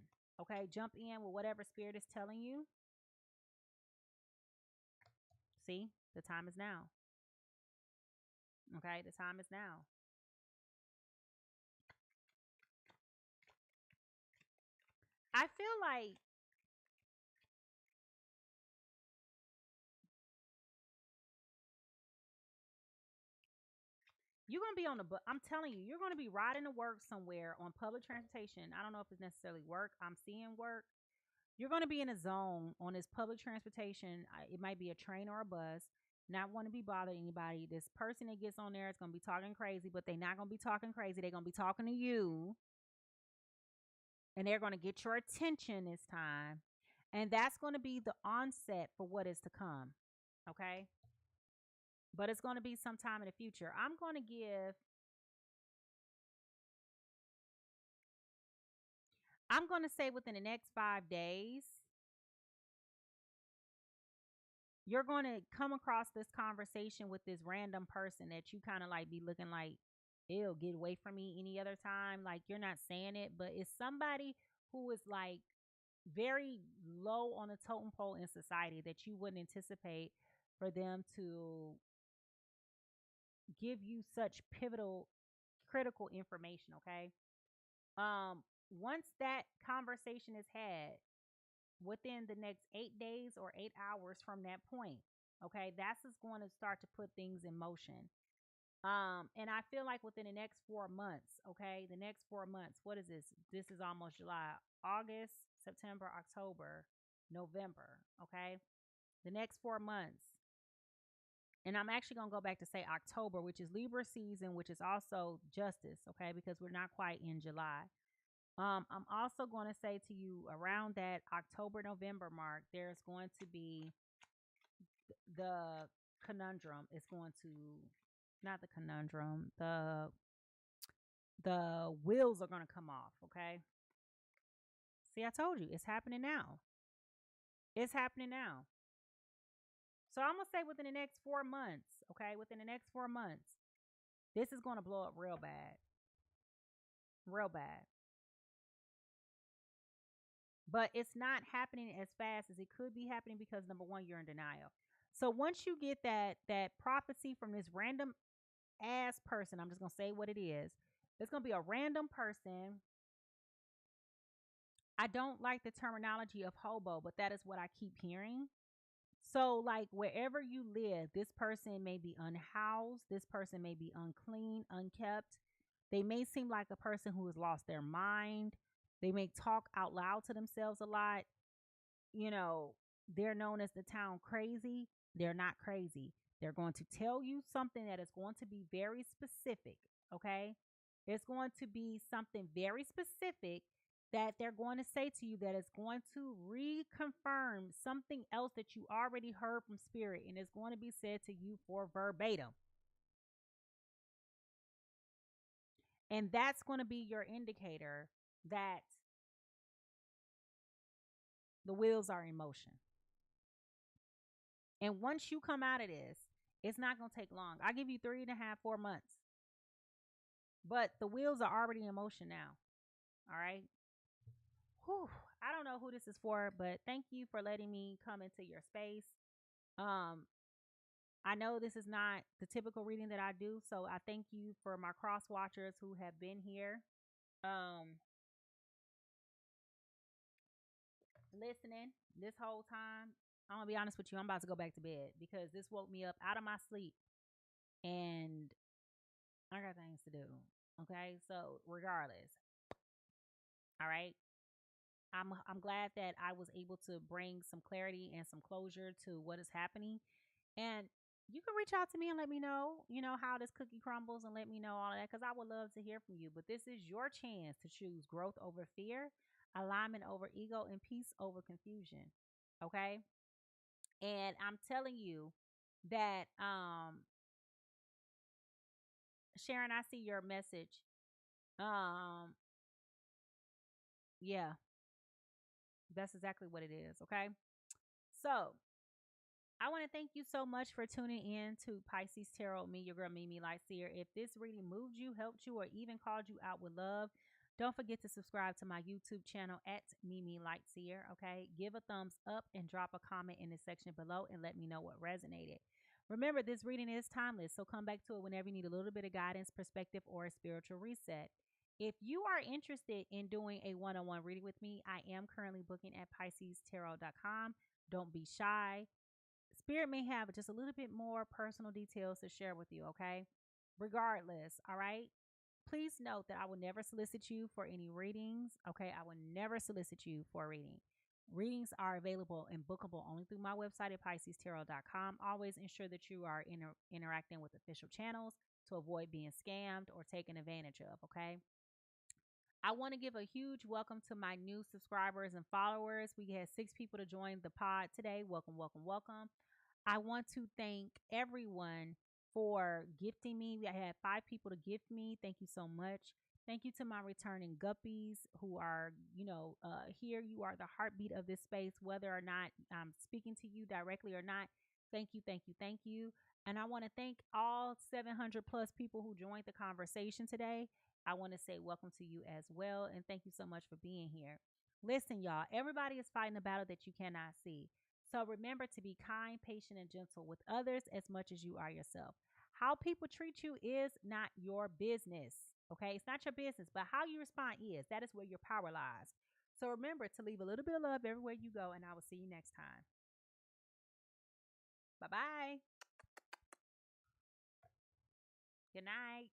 Okay, jump in with whatever Spirit is telling you. See, the time is now. Okay, the time is now. I feel like you're going to be on the bus. I'm telling you, you're going to be riding to work somewhere on public transportation. I don't know if it's necessarily work. I'm seeing work. You're going to be in a zone on this public transportation. It might be a train or a bus. Not want to be bothering anybody. This person that gets on there is going to be talking crazy, but they're not going to be talking crazy. They're going to be talking to you. And they're going to get your attention this time. And that's going to be the onset for what is to come. Okay? But it's going to be sometime in the future. I'm going to say within the next 5 days, you're going to come across this conversation with this random person that you kind of like be looking like, ew, get away from me any other time. Like you're not saying it, but it's somebody who is like very low on the totem pole in society that you wouldn't anticipate for them to give you such pivotal, critical information. Okay. Once that conversation is had within the next 8 days or 8 hours from that point, okay, that's just going to start to put things in motion. And I feel like within the next 4 months, okay, the next 4 months, what is this? This is almost July, August, September, October, November, okay, the next 4 months. And I'm actually going to go back to say October, which is Libra season, which is also justice, okay, because we're not quite in July. I'm also going to say to you around that October, November mark, there's going to be the conundrum. It's going to, not the conundrum, the wheels are going to come off, okay? See, I told you, it's happening now. It's happening now. So I'm going to say within the next 4 months, okay? Within the next 4 months, this is going to blow up real bad. Real bad. But it's not happening as fast as it could be happening because, number one, you're in denial. So once you get that prophecy from this random ass person, I'm just going to say what it is. It's going to be a random person. I don't like the terminology of hobo, but that is what I keep hearing. So like wherever you live, this person may be unhoused. This person may be unclean, unkept. They may seem like a person who has lost their mind. They may talk out loud to themselves a lot. You know, they're known as the town crazy. They're not crazy. They're going to tell you something that is going to be very specific. Okay. It's going to be something very specific. that they're going to say to you that is going to reconfirm something else that you already heard from spirit, and it's going to be said to you for verbatim. And that's going to be your indicator that the wheels are in motion. And once you come out of this, it's not going to take long. I give you 3.5, 4 months. But the wheels are already in motion now. All right. Whew. I don't know who this is for, but thank you for letting me come into your space. I know this is not the typical reading that I do, so I thank you for my cross watchers who have been here. Listening this whole time. I'm gonna be honest with you, I'm about to go back to bed because this woke me up out of my sleep and I got things to do. Okay, so regardless, all right, I'm glad that I was able to bring some clarity and some closure to what is happening. And you can reach out to me and let me know, how this cookie crumbles, and let me know all of that, because I would love to hear from you. But this is your chance to choose growth over fear, alignment over ego, and peace over confusion. Okay. And I'm telling you that, Sharon, I see your message. Yeah, that's exactly what it is. Okay. So I want to thank you so much for tuning in to PiSeas Tarot, me, your girl, Mimi Lightseer. If this reading moved you, helped you, or even called you out with love, don't forget to subscribe to my YouTube channel at Mimi Lightseer. Okay. Give a thumbs up and drop a comment in the section below and let me know what resonated. Remember, this reading is timeless, so come back to it whenever you need a little bit of guidance, perspective, or a spiritual reset. If you are interested in doing a one-on-one reading with me, I am currently booking at PiSeasTarot.com. Don't be shy. Spirit may have just a little bit more personal details to share with you, okay? Regardless, all right? Please note that I will never solicit you for any readings, okay? I will never solicit you for a reading. Readings are available and bookable only through my website at PiSeasTarot.com. Always ensure that you are interacting with official channels to avoid being scammed or taken advantage of, okay? I want to give a huge welcome to my new subscribers and followers. We had 6 people to join the pod today. Welcome, welcome, welcome. I want to thank everyone for gifting me. I had 5 people to gift me. Thank you so much. Thank you to my returning guppies who are, here. You are the heartbeat of this space, whether or not I'm speaking to you directly or not. Thank you, thank you, thank you. And I want to thank all 700 plus people who joined the conversation today. I want to say welcome to you as well. And thank you so much for being here. Listen, y'all, everybody is fighting a battle that you cannot see. So remember to be kind, patient, and gentle with others as much as you are yourself. How people treat you is not your business. Okay, it's not your business, but how you respond is. That is where your power lies. So remember to leave a little bit of love everywhere you go, and I will see you next time. Bye-bye. Good night.